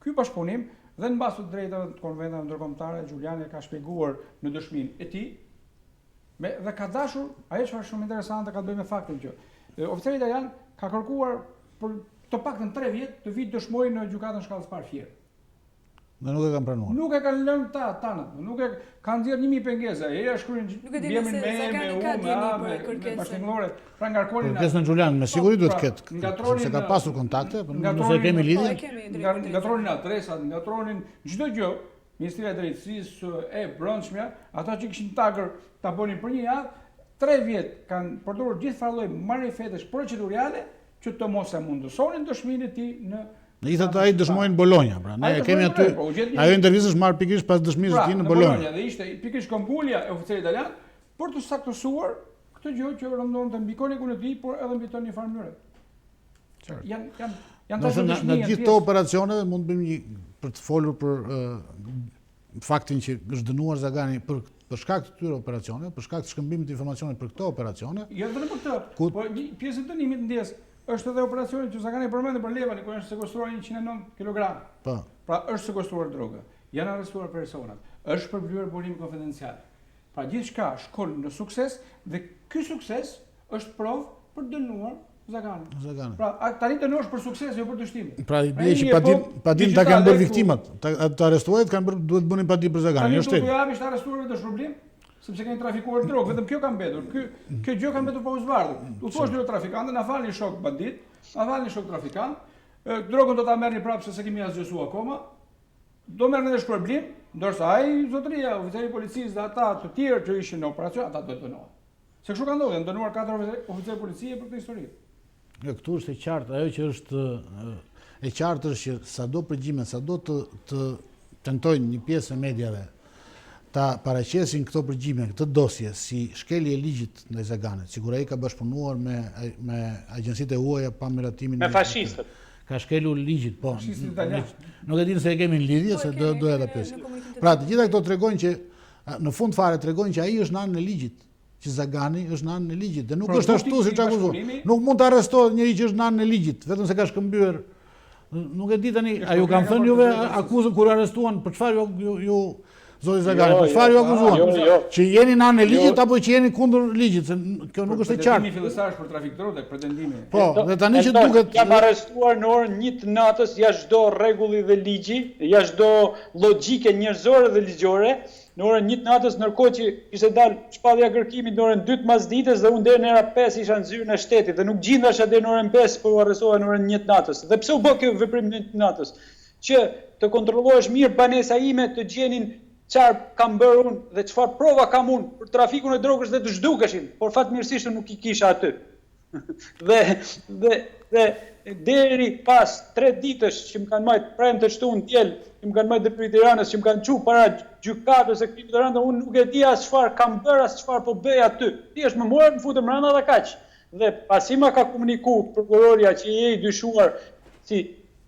Ky bashkëpunim dhe në bazë të drejtave të konventave ndërkombëtare Xhuliani ka shpjeguar në dëshminë e tij. Dhe ka dashur, ajo që është shumë interesante ka të bëjë me faktin që oficeri italian ka kërkuar për të paktën 3 vjet të vijë dëshmojë në gjykatën shkallës parë Fier. Dhe nuk e kanë pranuar. Nuk e kanë lënë tanët, nuk e kanë nxjerrë 1000 pengesa. Shkruajnë bjemin me bashkëngëlloret, pra ngarkonin. Kërkesën e Xhulianit me siguri duhet të ketë, sepse ka pasur kontakte, por nëse kemi lidhje. Ngatronin adresat, ngatronin çdo gjë. Ministria e Drejtësisë e brendshme, ata që kishin tagër ta bënin për një javë, 3 vjet kanë përdorur gjithë farë lloj marifetesh procedurale që të mos e mundësonin dëshminë e tij në Megjithatë ai dëshmojnë Bologna, pra ne kemi aty. Ajo intervistë është marrë pikërisht pas dëshmisë së tij në Bologna. Dhe ishte pikërisht këmbulja e oficerit italian për të saktësuar këtë gjë që rëndonte mbi kolegun e tij, por edhe mbi tonë në farë mënyrë. Janë në gjithë këto operacione mund të bëjmë për të folur për faktin që është dënuar Zagani për shkak të këtyre operacione, për shkak të shkëmbimit të informacionit për këto operacione. Jo vetëm për këtë, por një pjesë e dënimit ndjes është edhe operacioni që Zagani përmendën për Levani, ku është sekuestruar 109 kg. Po. Pra është sekuestruar drogë, janë arrestuar personat, është përbluar burim konfidencial. Pra gjithçka shkon në sukses dhe ky sukses është provë për dënuar Zaganin. Pra tani dënohesh për sukses, jo për dështim. Pra ide që padim ta kanë bërë viktimat, të arrestuarit duhet bënin padim për Zaganin, është tani. Tani do të japësh të arrestuarve të problem, sepse kanë trafikuar drogë, vetëm kjo ka mbetur. Kjo gjë ka mbetur pa u zbardhur. U thosh dy trafikantë, na falni shok bandit, na falni shok trafikant. Drogën do ta merrni prapë se kemi asgjësuar akoma. Do merrni edhe shpërblim, ndërsa ai zotëria, oficeri i policisë dhe ata të tjerë që ishin në operacion, ata do të dënohen. Se kështu ka ndodhur, janë dënuar 4 oficerë policie për këtë histori. Këtu është e qartë, ajo që është e qartë është që sado përgjime, sado të tentojnë një pjesë e medjave ta paraqesin këto përgjime, këtë dosje si shkelje e ligjit ndaj Zaganit, sigur ai ka bashkëpunuar me agjencitë e huaja pa miratimin me fashistët. Ka shkelur ligjit, po. Nuk e di nëse e kemi në lidhje se do ta pyesim. Pra, të gjitha këto tregojnë që në fund fare tregojnë që ai është në anën e ligjit. Që Zagani është në anën e ligjit dhe nuk është ashtu siç akuzohet. Nuk mund të arrestohet njëri që është në anën e ligjit, vetëm se ka shkëmbyer. Nuk e di tani, a ju kanë thënë juve akuzën kur arrestuan, për çfarë ju zoti Zagani, për çfarë ju akuzuan? Që jeni në anë e ligjit apo që jeni kundër ligjit, se kjo nuk është e qartë. Pretendimi fillestar është për trafik droge, pretendimi. Po, dhe tani që duket jam arrestuar në orën 1 të natës, jashtë çdo rregulli dhe ligji, jashtë çdo logjike njerëzore dhe ligjore, në orën 1 të natës, ndërkohë që ishte dalë shpallja kërkimit në orën 2 të masditës dhe unë deri në orën 5 isha në zyrën e shtetit dhe nuk gjindesh deri në orën 5 por u arrestuar në orën 1 të natës. Dhe pse u bë kjo veprim në 1 të natës? Që të kontrollohesh mirë banesa ime, të gjenin çfarë kam bërë unë dhe çfarë prova kam unë për trafikun e drogës dhe të zhdukeshin, por fatmirësisht nuk i kisha aty. dhe deri pas 3 ditësh që më kanë marrë premte shtunë diel, që më kanë marrë drejtori i Tiranës, që më kanë çuar para gjykatës së krimit të rëndë, unë nuk e di as çfarë kam bërë, as çfarë po bëj aty. Thjesht më morën, më futën brenda dhe kaq. Dhe pasi ma ka komunikuar prokuroria që je i dyshuar si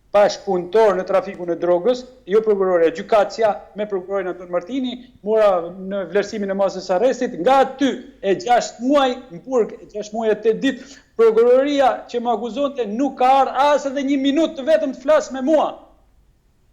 bashkëpunëtor në trafikun e drogës, jo prokuroria, gjykatësia me prokurorin Enton Martini, mora në vlerësimin e masës arrestit, nga aty e 6 muaj në burg, e 6 muaj e 8 ditë, prokuroria që më akuzonte nuk ka ardhur as edhe 1 minutë të vetëm të flas me mua.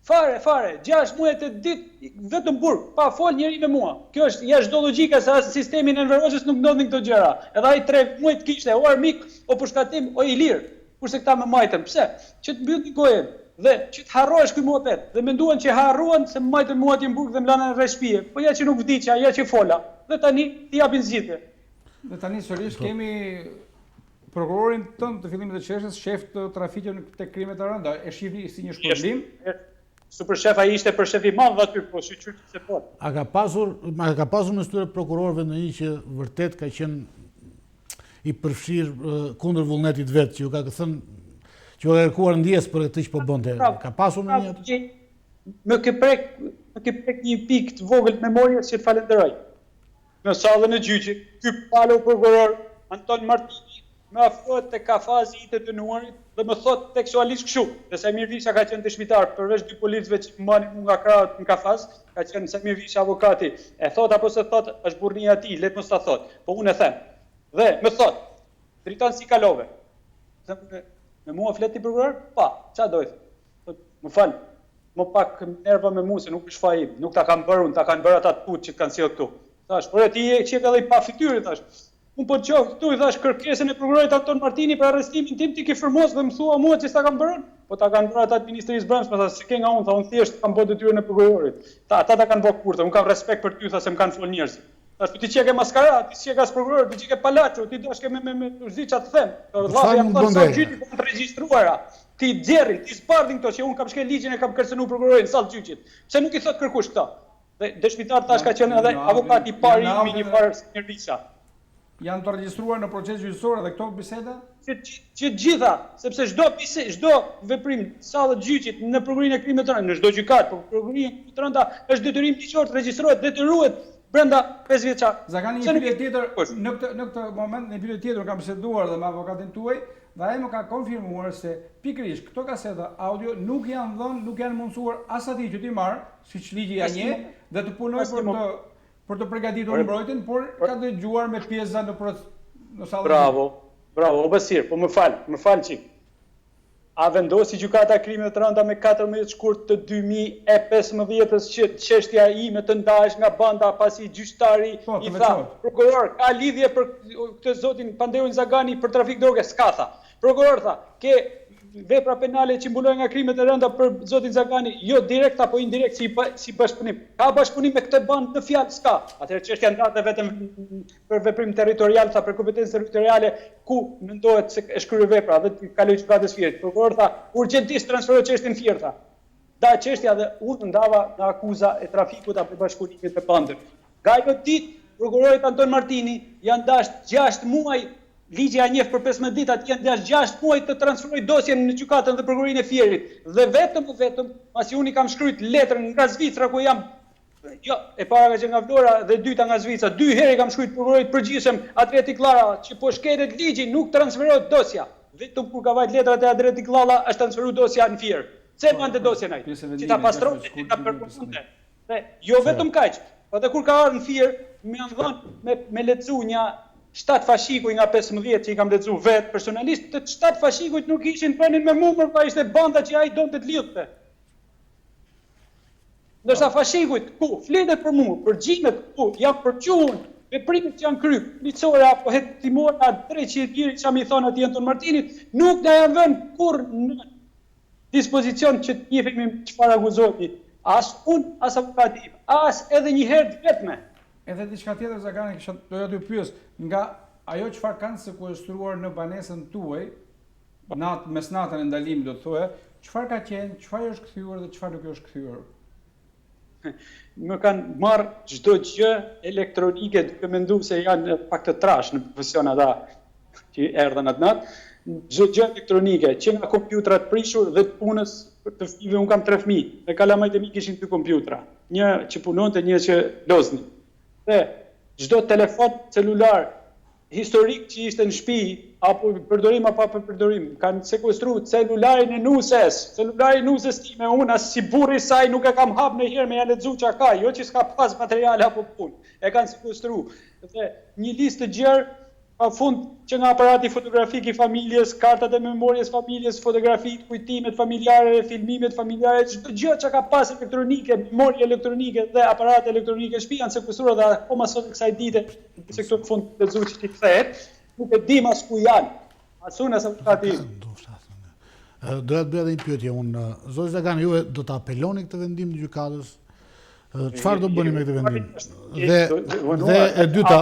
Fare, 6 muaj e 8 ditë vetëm burg, pa fol njëri me mua. Kjo është jashtë çdo logjike se as sistemi në Enverozës nuk ndodhin këto gjëra. Edhe ai 3 muaj të kishte o armik, o përshkatim, o i lirë. Kurse këta më majtën. Pse? Që të mbyllin gojen dhe që të harrohesh ky muhabet. Dhe menduan që harruan se më majtën mua ti në burg dhe më lanë në rreth shtëpie. Po ja që nuk vdiqja, ja që fola. Dhe tani ti japin zgjidhje. Dhe tani sërish kemi prokurorin tënd të fillimit të çështjes, shef të trafikut te krimet e rënda. E shihni si një shpërblim? Supershef ai ishte për shef i madh aty, po shqyrtë se po. A ka pasur me këtyre prokurorëve ndonjë që vërtet ka qenë i përfshirë kundër vullnetit vetë, që ju ka thënë që u ka kërkuar ndjes për këtë që po bënte. Ka pasur në një? Më ke prek një pikë të vogël të memorjes që të falenderoj. Në sallën e gjyqit, ky palo prokuror Enton Martini më afrohet te kafazi i të dënuarit dhe më thot tekstualisht kështu, dhe Samir Visha ka qenë dëshmitar, përveç 2 policëve që mbanin nga krahët në kafaz, ka qenë Samir Visha avokati. E thot apo se thot është burrnia e tij, le të mos ta thot. Po unë e them. Dhe më thot, dritan si kalove. Me mua flet ti prokuror? Pa, ç'a doj? Më fal, më pak nerva me mua se nuk është faji, nuk ta kam bërë unë, ta kanë bërë ata të putë që kanë sjellë këtu. Thash, por ti je çeka edhe pa fytyrë thash. Unë po qof këtu i thash kërkesën e prokurorit Enton Martini për arrestimin tim ti ke firmos dhe më thua mua që s'ta kam bërë? Po ta kanë bërë ata të Ministrisë Brendshme, thash, s'ke nga unë, tha unë thjesht kam bërë detyrën e prokurorit. Ata ta kanë bërë kurrë, unë kam respekt për ty, tha se më kanë fol njerëz. Tash ti çeke maskara, ti çeke as prokuror, ti çeke palaço, ti dosh ke me urzi ç'a të them. Vllavi jam thënë sa gjyti kanë të regjistruara. Ti xherrin, ti zbardhin këto që un kam shkel ligjin e kam kërcënuar prokurorin sallë gjyqit. Pse nuk i thot kërkush këto? Dhe dëshmitar tash ka qenë edhe avokati i parë i një farë Sinjorisa. Janë të regjistruar në proces gjyqësor edhe këto biseda? Që gjitha, sepse çdo veprim sallë gjyqit në prokurorinë e krimit të rëndë, në çdo gjykat, por prokuroria e rënda është detyrim ligjor të regjistrohet, detyrohet brenda 5 vjeçar. Zagani, një pyetje tjetër, në këtë moment një pyetje tjetër kam biseduar dhe me avokatin tuaj, dhe ai më ka konfirmuar se pikërisht këto kaseta audio nuk janë dhënë, nuk janë mundsuar as atij që ti marr, siç ligji ja njeh, dhe të punoj për të përgatitur mbrojtjen, por ka dëgjuar me pjesa në sallën. Bravo, Basir, po më fal çik. A vendosi gjykata e krimit të rënda me 14 shkurt të 2015-s që çështja ime të ndahesh nga banda pasi gjyqtari i tha, prokuror, ka lidhje për këtë zotin Pandeun Zagani për trafik droge? S'ka, tha. Prokuror tha, ke vepra penale që mbulojnë nga krimet e rënda për zotin Zagani, jo direkt apo indirekt si bashkëpunim. Ka bashkëpunim me këtë bandë në fjalë? S'ka. Atëherë çështja ndahet vetëm për veprim territorial, tha, për kompetencë territoriale ku mendohet se është kryer vepra dhe kaloi gjykatës Firit. Prokuror tha, urgjentisht transferoj çështjen Firit, tha. Da çështja dhe unë ndava në akuza e trafikut apo bashkëpunimit me bandën. Nga ajo ditë, prokurori Enton Martini janë dashur 6 muaj. Ligji ja njeh për 15 ditë, atje janë 6 muaj të transferoj dosjen në gjykatën dhe prokurorinë e Fierit. Dhe vetëm pasi unë i kam shkruajt letrën nga Zvicra ku jam, jo, e para ka qenë nga Vlora dhe e dyta nga Zvicra, 2 herë i kam shkruajt prokurorit përgjithshëm Adreti Klara që po shkelet ligji nuk transferohet dosja. Vetëm kur ka vajt letrat e Adreti Klara është transferuar dosja në Fier. Pse mande dosjen ai? Që ta pastronte, që ta përpunonte. Dhe jo vetëm kaq, po edhe kur ka ardhur në Fier, më janë dhënë me lexu një 7 fashikuj nga 15 që i kam lexuar vetë personalisht, të 7 fashikujt nuk ishin pranin me mua, pa ishte banda që ai donte të lidhte. Ndërsa fashikujt, ku fletet për mua, përgjimet ku janë përquhur, veprimet që janë kryer, policore apo hetimora 300 vjet që mi thonë atij Enton Martinit, nuk na janë vënë kurrë në dispozicion që të njihemi çfarë akuzohemi. As unë, as avokati, as edhe një herë vetme. Edhe diçka tjetër Zaganin, doja t'ju pyes, nga ajo çfarë kanë sekuestruar në banesën tuaj, mes natën e ndalimit do të thoya, çfarë ka qenë, çfarë është kthyer dhe çfarë nuk është kthyer? Më kanë marrë çdo gjë elektronike, duke menduar se janë pak të trash në profesion ata që erdhën atë natë. Çdo gjë elektronike, që nga kompjutrat prishur dhe të punës të fëmijëve, unë kam 3 fëmijë, dhe kalamajt e mi kishin 2 kompjutra, një që punonte, një që lozni. Dhe çdo telefon celular historik që ishte në shtëpi, apo përdorim apo pa përdorim, kanë sekuestruar celularin e nusës, time, unë as si burri saj nuk e kam hap ndonjëherë me ja lexuar çka ka, jo që s'ka pas materiale apo punë. E kanë sekuestruar. Dhe një listë të gjerë pa fund që nga aparati fotografik i familjes, kartat e memorjes familjes, fotografitë, kujtimet familjare, filmimet familjare, çdo gjë që ka pas elektronike, memorje elektronike dhe aparate elektronike shtëpi janë sekuestruar dhe akoma sot kësaj dite, se këto fund lexuar që ti kthehet, nuk e di mas ku janë. As unë as avokati. Doja të bëja edhe një pyetje unë. Zoti Zaganin, juve do të apeloni këtë vendim të gjykatës? Çfarë do bëni me këtë vendim? Dhe e dyta,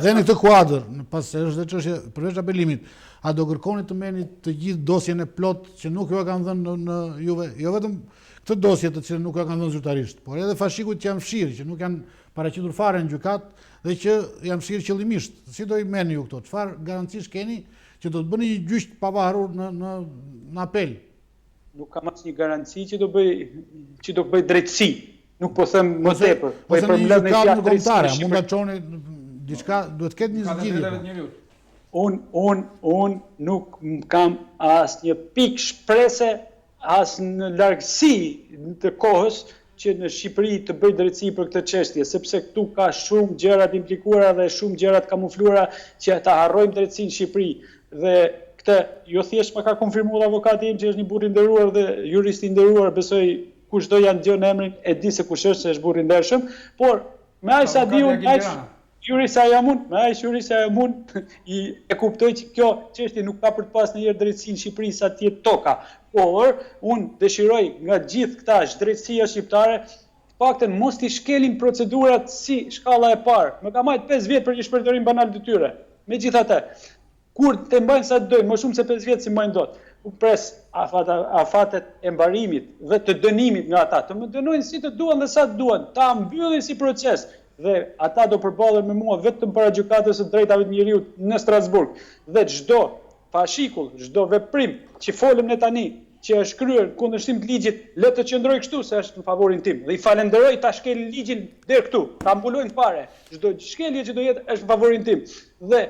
dhe në këtë kuadër, pas se është dhe çështje përveç apelimit, a do kërkoni të merrni të gjithë dosjen e plot që nuk ju e kanë dhënë në juve, jo vetëm këtë dosje të cilën nuk ju e kanë dhënë zyrtarisht, por edhe fashikut që janë fshirë, që nuk janë paraqitur fare në gjykat dhe që janë fshirë qëllimisht. Si do i merrni ju këto? Çfarë garancish keni që do të bëni një gjyq të pavarur në apel? Nuk kam asnjë garanci që do bëj drejtësi. Nuk po them më tepër. Po për mbledhjen e gjykatës kombëtare, mund ta çoni diçka, duhet të ketë një zgjidhje. Un nuk kam asnjë pikë shprese as në largësi të kohës që në Shqipëri të bëj drejtësi për këtë çështje, sepse këtu ka shumë gjëra të implikuara dhe shumë gjëra të kamufluara që ta harrojmë drejtësinë në Shqipëri. Dhe këtë jo thjesht më ka konfirmuar avokati im që është një burr i nderuar dhe jurist i nderuar, besoj kushdo janë dëgjon emrin, e di se kush është, se është burr i ndershëm, por me aq sa di unë, jurista jam unë, e kuptoj që kjo çështje nuk ka për të pas ndonjëherë drejtësi në Shqipëri sa të jetë toka, por unë dëshiroj nga gjithë këta drejtësia shqiptare, të paktën mos t'i shkelim procedurat si shkalla e parë. Më ka marrë 5 vjet për një shpërdorim banal detyre. Megjithatë, kur të mbajnë sa të dojnë, më shumë se 5 vjet si mbajnë dot. Unë pres afatet e mbarimit dhe të dënimit nga ata, të më dënojnë si të duan dhe sa të duan, ta mbyllin si proces, dhe ata do përballen me mua vetëm para gjykatës së drejtave të njerëzit në Strasburg. Dhe çdo pashikull, çdo veprim që folëm ne tani, që është kryer kundërshtim të ligjit, le të qëndroj kështu se është në favorin tim. Dhe i falenderoj ta shkel ligjin deri këtu, ta mbulojnë fare. Çdo shkelje që do jetë është në favorin tim. Dhe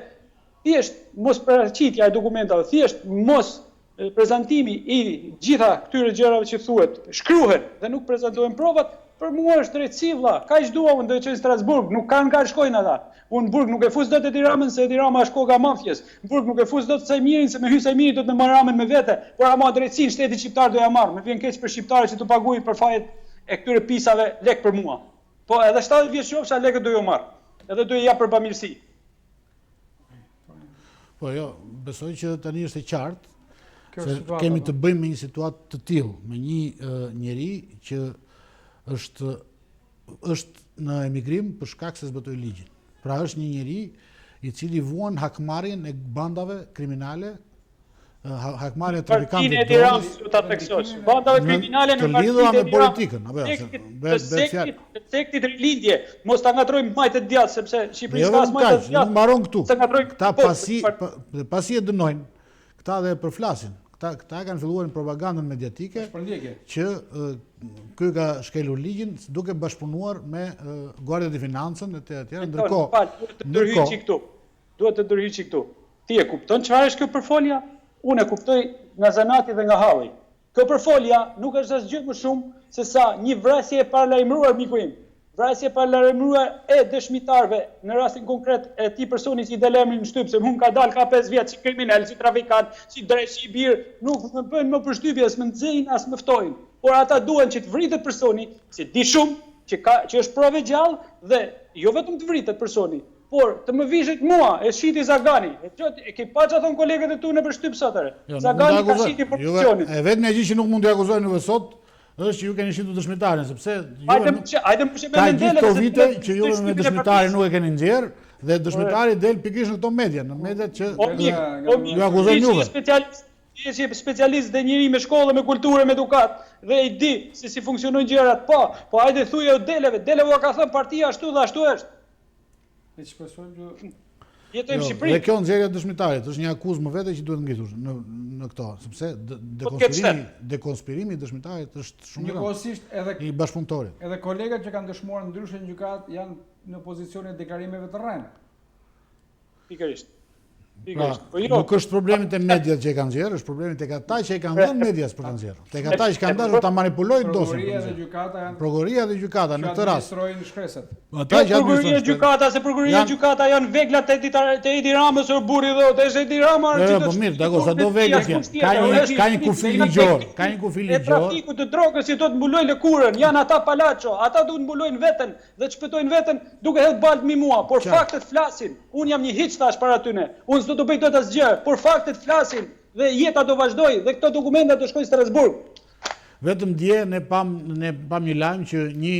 thjesht mos paraqitja e dokumentave, thjesht mos prezantimi i gjitha këtyre gjërave që thuhet, shkruhen dhe nuk prezantohen provat, për mua është drejtësi vëlla. Kaq dua unë do të çoj në Strasburg, nuk kanë nga shkojnë ata. Unë në Burg nuk e fus dot Edi Ramën se Edi Rama është koka mafjes. Në Burg nuk e fus dot Sajmirin se me hy Sajmiri do të më marr Ramën me vete, por ama drejtësinë shteti shqiptar do ja marr. Më vjen keq për shqiptarët që të paguajnë për fajet e këtyre pisave lek për mua. Po edhe 70 vjeç qofsha lekët do ju marr. Edhe do i jap për bamirësi. Po jo, besoj që tani është e qartë. Se kemi të bëjmë me një situatë të tillë, me një njeri që është në emigrim për shkak se zbatoi ligjin. Pra është një njeri i cili vuan hakmarrjen e bandave kriminale, hakmarrjen e trafikantëve të drogës. Ta theksosh. Bandave kriminale në lidhura me politikën, apo të sektit rilindje, mos ta ngatrojmë majtë të djathtë sepse Shqipëria ka majtë të djathtë. Nuk mbaron këtu. Këta pasi e dënojnë, këta dhe përflasin. Këta kanë filluar në propagandën mediatike që ky ka shkelur ligjin duke bashkëpunuar me Guardia di Financën e të tjerë. Duhet të ndërhyjë këtu. Ti e kupton çfarë është kjo përfolja? Unë e kuptoj nga zanati dhe nga halli. Kjo përfolja nuk është asgjë më shumë se sa një vrasje e paralajmëruar, miku im. Vrasje e paralajmëruar e dëshmitarëve, në rastin konkret e atij personi që i del emrin në shtyp, se mund ka dalë ka 5 vjet si kriminal, si trafikant, si dresh, si bir, nuk më bëjnë më përshtypje, as më nxejnë, as më ftojnë. por ata duan që të vritet personi, se di shumë që është provë gjallë dhe jo vetëm të vritet personi, por të më vishit mua, e shiti Zagani. E ke pa që thonë kolegët e tu në përshtyp sotëre. Zagani ka shiti për pozicionin. E vetë me gjë që nuk mund të akuzojnë në sot, është që ju keni shitur dëshmitarin, sepse ka gjithë këto vite që ju me dëshmitarin nuk e keni nxjerrë, dhe dëshmitari del pikërisht në këto media, në mediat që ju akuzojnë juve. Je specialist dhe njëri me shkollë, me kulturë, me edukat, dhe i di se si funksionojnë gjërat, po hajde thuje o deleve u ka thënë partia ashtu dhe ashtu është. Ne shpresojmë që jetojmë në Shqipëri. Dhe kjo nxjerrja e dëshmitarit është një akuzë më vete që duhet ngritur në këto, sepse dekonspirimi i dëshmitarit është shumë i bashkëpunëtorit. Edhe kolegat që kanë dëshmuar ndryshe në gjykat janë në pozicione deklarimeve të rreme. Pikërisht. Nuk është problemit e mediat që e kanë nxjerrë, është problemit tek ata që e kanë dhënë medias për ta nxjerrë. Tek ata që kanë dashur ta manipulojnë dosjen. Prokuroria dhe gjykata në këtë rast. Ata që prokuroria dhe gjykata, se prokuroria dhe gjykata janë vegla te Edi Ramës or burri dhot, është Edi Rama. Po mirë, dakor, sa do vegla janë. Ka një kufi ligjor, E trafiku të drogës që do të mbulojnë lëkurën, janë ata palaço, ata duhet mbulojnë veten dhe të shpëtojnë veten duke hedhur balt mi mua, por faktet flasin. Un jam një hiç tash para tyne. Un s'do të bëj dot asgjë, por faktet flasin dhe jeta do vazhdoj dhe këto dokumenta do shkojnë në Strasburg. Vetëm dje ne pam një lajm që një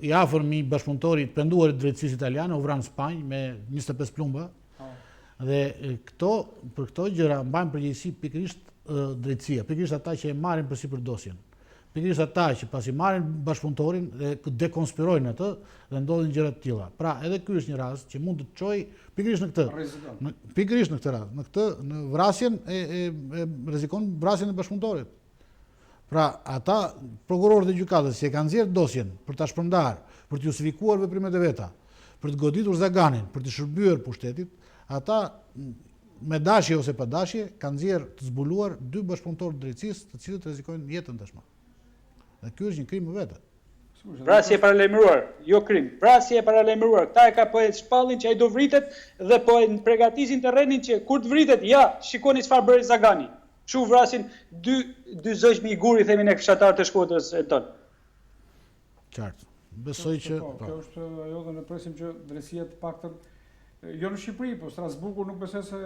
i afërm i bashkëpunëtorit penduar i drejtësisë italiane u vran në Spanjë me 25 plumba. Dhe për këto gjëra mbajnë përgjegjësi pikërisht drejtësia, pikërisht ata që e marrin përsipër dosjen. Pikërisht ata që pasi marrin bashkëpunëtorin dhe dekonspirojnë atë dhe ndodhin gjëra të tilla. Pra, edhe ky është një rast që mund të çojë pikërisht në këtë. Pikërisht në këtë rast, në vrasjen rrezikon vrasjen e bashkëpunëtorit. Pra, ata prokurorët e gjykatës që e kanë nxjerrë dosjen për ta shpërndarë, për të justifikuar veprimet e veta, për të goditur Zaganin, për të shërbyer pushtetit, ata me dashje ose pa dashje kanë nxjerrë të zbuluar 2 bashkëpunëtorë të drejtësisë, të cilët rrezikojnë jetën tashmë. Dhe ky është një krim vetë. Vrasje e paralajmëruar, jo krim. Vrasje e paralajmëruar. Këta e ka po e shpallin që ai do vritet dhe po e përgatisin terrenin që kur të vritet, ja, shikoni çfarë bëri Zagani. Kështu vrasin dy zogj me iguri themi ne fshatar të Shkodrës Enton. Qartë. Besoj që kjo është ajo dhe ne presim që drejtësia të paktën jo në Shqipëri, po Strasburgu nuk besoj se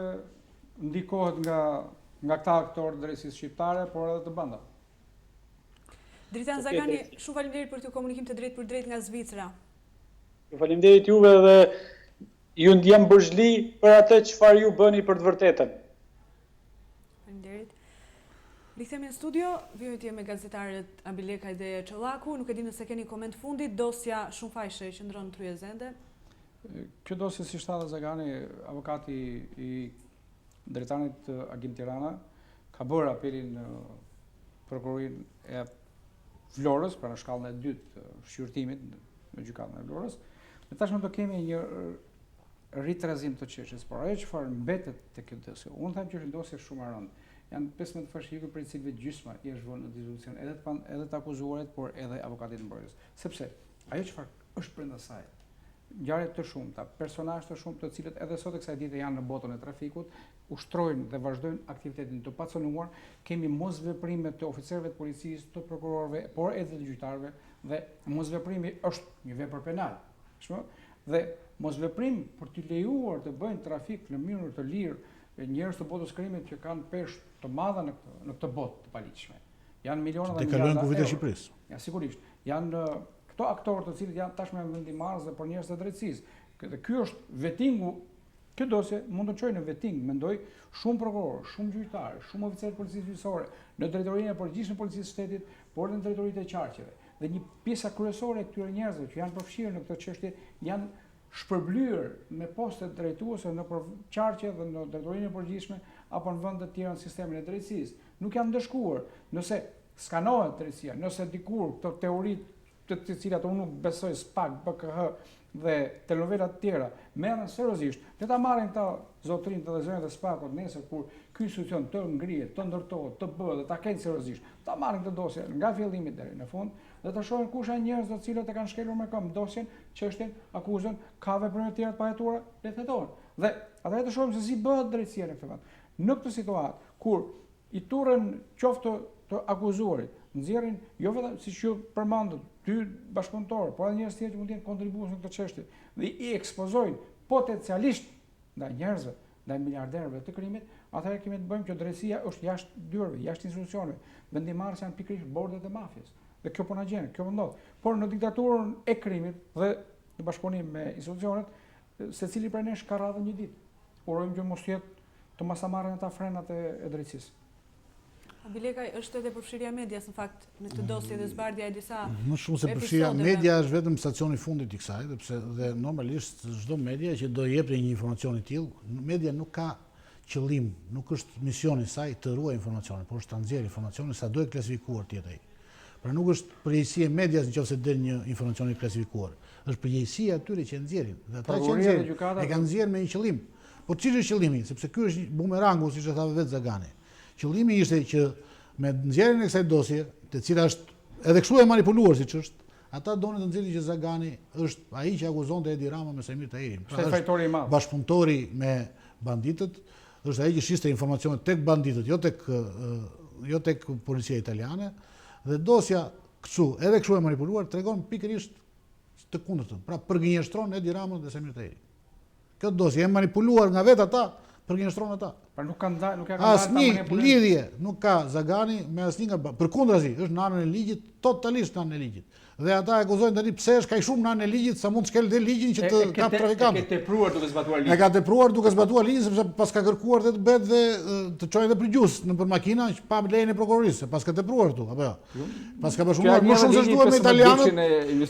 ndikohet nga këta aktorë drejtësisë shqiptare, por edhe të bënda. Dritan Zagani, shumë faleminderit për këtë komunikim të drejtë për drejtë nga Zvicra. Faleminderit juve dhe ju ndjem bërgjli për atë çfarë ju bëni për të vërtetën. Faleminderit. Rikthehemi në studio, vjen tje me gazetarët Abilekaj dhe Collaku. Nuk e di nëse keni koment fundit, dosja shumë fajshe qëndron në tryezende. Kjo dosje si shtatë Zagani, avokati i drejtanit Agim Tirana, ka bërë apelin në prokurorin e Vlorës, pra në shkallën e dytë të shqyrtimit në gjykatën e Vlorës. Ne tashmë do kemi një ritrazim të çështjes, por ajo çfarë mbetet te kjo dosje, unë them që është një dosje shumë e rëndë. Janë 15 fashikur për cilëve gjysma i është vënë në dispozicion edhe të akuzuarit, por edhe avokatit mbrojtës. Sepse ajo çfarë është brenda saj, ngjarje të shumta, personazhe të shumtë, të cilët edhe sot e kësaj dite janë në botën e trafikut, ushtrojnë dhe vazhdojnë aktivitetin të pacënuar, kemi mosveprime të oficerëve të policisë, të prokurorëve, por edhe të gjyqtarëve, dhe mosveprimi është një vepër penal. Dhe mosveprim për të lejuar të bëjnë trafik në mënyrë të lirë njerëz të botës krimit që kanë peshë të madhe në këtë botë të paligjshme. Janë miliona dhe miliarda euro. Të Shqipërisë. Ja, sigurisht. Janë këto aktorë të cilët janë tashmë vendimarrës dhe për njerëz të drejtësisë. Dhe ky është vettingu. Kjo dosje mund të çojë në vetting, mendoj, shumë prokurorë, shumë gjyqtarë, shumë oficerë të policisë gjyqësore, në drejtorinë e përgjithshme të policisë së shtetit, por edhe në drejtoritë e qarqeve. Dhe një pjesa kryesore e këtyre njerëzve që janë përfshirë në këtë çështje janë shpërblyer me poste drejtuese në qarqe dhe në drejtorinë e përgjithshme apo në vende të tjera në sistemin e drejtësisë. Nuk janë ndëshkuar. Nëse skanohet drejtësia, nëse dikur këto teoritë të cilat unë nuk besoj SPAK, BKH dhe telenovelat të tjera merren seriozisht, le ta marrin këta zotërinë të zonave të SPAK-ut nesër kur ky institucion të ngrihet, të ndërtohet, të bëhet dhe ta kenë seriozisht. Ta marrin këtë dosje nga fillimi deri në fund dhe të shohin kush janë njerëzit të cilët e kanë shkelur me këmbë dosjen, çështjen, akuzën, ka veprime të tjera të pahetuara, le të hetohen. Dhe atëherë të shohim se si bëhet drejtësia në këtë vend. Në këtë situatë kur i turren qoftë të akuzuarit nxjerrin jo vetëm siç ju përmendët, 2 bashkëpunëtorë, por edhe njerëz tjerë që mund të jenë kontribues në këtë çështje dhe i ekspozojnë potencialisht ndaj njerëzve, ndaj miliarderëve të krimit, atëherë kemi të bëjmë që drejtësia është jashtë dyrave, jashtë institucioneve, vendimarrës janë pikërisht bordet e mafjes. Dhe kjo po na gjen, kjo ndodh. Por në diktaturën e krimit dhe në bashkëpunim me institucionet, secili prej nesh ka radhën një ditë. Urojmë që mos jetë të masamarrën ata frenat e drejtësisë. Abilekaj, është edhe përfshirja e medias në fakt në këtë dosje dhe zbardhja e disa Më shumë se përfshirja media është vetëm stacioni i fundit i kësaj, dhe normalisht çdo media që do jepte një informacion i tillë, media nuk ka qëllim, nuk është misioni i saj të ruajë informacionin, por është ta nxjerrë informacionin sa duhet klasifikuar tjetër ai. Pra nuk është përgjegjësia e medias nëse del një informacion i klasifikuar, është përgjegjësia e atyre që nxjerrin. Dhe ata që nxjerrin e kanë nxjerrë me një qëllim. Po ç'është qëllimi? Sepse ky është bumerangu, siç e tha vetë Zagani. Qëllimi ishte që me nxjerrjen e kësaj dosje, e cila është edhe kështu e manipuluar siç është, ata donin të nxjerrin që Zagani është ai që akuzonte Edi Rama me Samir Tahirin. Është fajtori i madh. Bashkëpunëtori me banditët, është ai që shiste informacionet tek banditët, jo tek policia italiane, dhe dosja kështu, edhe kështu e manipuluar, tregon pikërisht të kundërtën. Pra përgënjeshtron Edi Ramën dhe Samir Tahirin. Kjo dosje e manipuluar nga vetë ata, përgënjeshtron ata. Pra nuk ka asnjë lidhje nuk ka Zagani me asnjë nga përkundrazi, është në anën e ligjit, totalisht në anën e ligjit. Dhe ata akuzojnë tani pse është kaq shumë në anën e ligjit sa mund të shkel dhe ligjin që të kap trafikantë. E ka tepruar duke zbatuar ligjin. E ka tepruar duke zbatuar ligjin sepse pas ka kërkuar të bëhet dhe të çojë edhe për gjus nëpër makina që pa lejen e prokurorisë, pas ka tepruar këtu, apo jo. Pas ka bashkëpunuar më shumë se ç'duhet me italianët.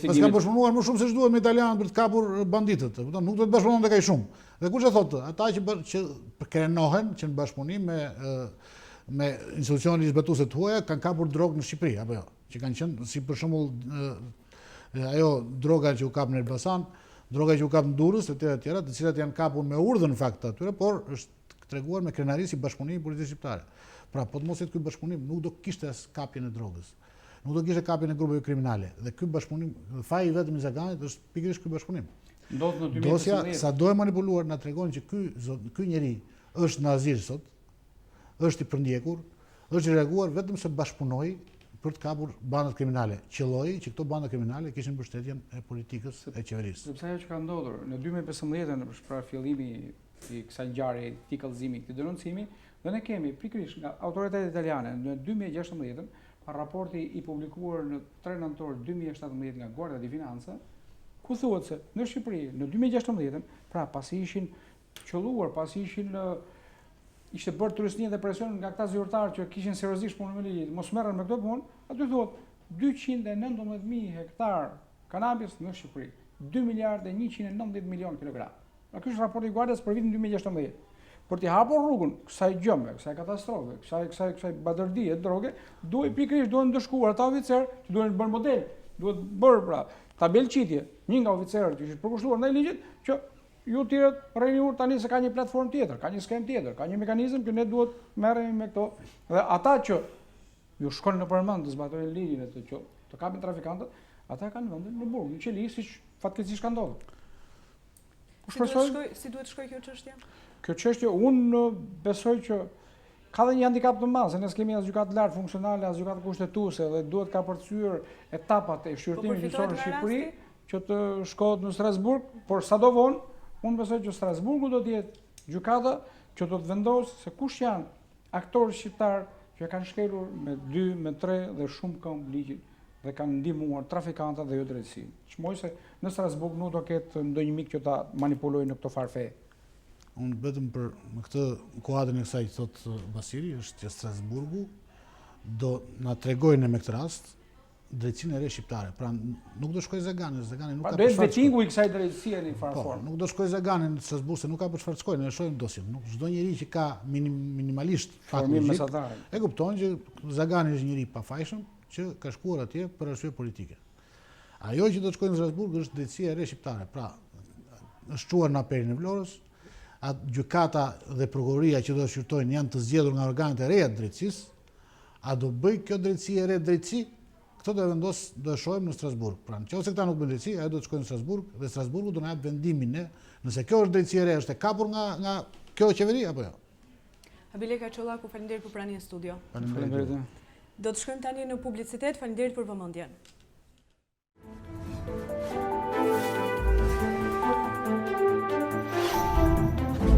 Pas ka bashkëpunuar më shumë se ç'duhet me italianët për të kapur banditët, e kupton? Nuk do të bashkëpunon tek ai shumë. Dhe kush e thotë? Ata që krenohen që në bashkëpunim me institucionet zbatuese të huaja kanë kapur drogë në Shqipëri, apo jo? Që kanë qenë si për shembull ajo droga që u kap në Elbasan, droga që u kap në Durrës e tjera, të cilat janë kapur me urdhën në fakt atyre, por është treguar me krenari si bashkëpunim i policisë shqiptare. Pra, po të mos jetë ky bashkëpunim, nuk do kishte as kapjen e drogës. Nuk do kishte kapjen e grupeve kriminale. Dhe ky bashkëpunim, faji vetëm i Zaganit është pikërisht ky bashkëpunim. Dosja sa do e manipuluar na tregon që ky njeri është nazir sot, është i përndjekur, është i reaguar vetëm se bashkëpunoi për të kapur bandat kriminale. Qelloi që këto banda kriminale kishin mbështetjen e politikës e qeverisë. Sepse ajo që ka ndodhur në 2015 në pra fillimi i kësaj ngjarje, i kallëzimit, këtij denoncimi, dhe ne kemi pikërisht nga autoritetet italiane në 2016 raporti i publikuar në 3 nëntor 2017 nga Guardia di Finanza, ku thuhet se në Shqipëri në 2016, pra pasi ishin qelluar, pasi ishte bërë turistënie dhe presion nga këta zyrtarë që kishin seriozisht punën me ligjit, mos merren me këtë punë, aty thuhet 219.000 hektar kanabis në Shqipëri, 2 miliardë 190 milion kilogram. Ky është raporti i Guardias për vitin 2016. Për t'i hapur rrugën kësaj gjëme, kësaj katastrofe, kësaj badërdie droge, duhet ndëshkuar ata oficerë që duhen bërë model, duhet bërë pra tabelqitje, një nga oficerët që është përkushtuar ndaj ligjit, që ju tjerët rreni tani se ka një platformë tjetër, ka një skem tjetër, ka një mekanizëm që ne duhet merremi me këto. Dhe ata që ju shkon në përmend të zbatojnë ligjin e të kapin trafikantët, ata kanë vendin në burg, në qeli, siç fatkeqësisht ka ndodhur. Si duhet shkoj kjo çështje? Kjo çështje unë besoj që ka dhe një handicap të madh, se ne kemi as gjykatë lartë funksionale, as gjykatë kushtetuese dhe duhet ka përcyer etapat e shqyrtimit gjyqësor në Shqipëri që të shkohet në Strasburg, por sadovonë unë besoj që Strasburgu do të jetë gjykata që do të vendosë se kush janë aktorë shqiptarë që kanë shkelur me 2, me 3 dhe shumë këmbë ligjin dhe kanë ndihmuar trafikantët dhe jo drejtësinë. Shmoj se në Strasburg nuk do ketë ndonjë mik që ta manipulojë në këto farfe. Unë vetëm për këtë kuadrin e kësaj thot Basiri është që Strasburgu do na tregojnë me këtë rast drejtësinë e re shqiptare. Pra nuk do shkoj Zagani nuk ka. Do të vetingu i kësaj drejtësie në far formë. Nuk do shkoj Zagani në Strasburg se nuk ka për çfarë shkojë, ne shohim dosjen. Nuk çdo njeri që ka minimalisht fakti e kupton që Zagani është njeri i pafajshëm që ka shkuar atje për arsye politike. Ajo që do të shkojë në Strasburg është drejtësia e re shqiptare. Pra është çuar në aperin e Vlorës, atë gjykata dhe prokuroria që do të shqyrtojnë janë të zgjedhur nga organet e reja të drejtësisë, a do bëj kjo drejtësi e re drejtësi? Këto do e shohim në Strasburg. Pra nëse këta nuk bëjnë drejtësi, ajo do të shkojë në Strasburg dhe Strasburgu do na jap vendimin nëse kjo është drejtësi e re, është e kapur nga kjo qeveri apo jo. Abilekaj, Collaku, faleminderit për praninë në studio. Faleminderit. Do të shkojmë tani në publicitet, faleminderit për vëmendjen.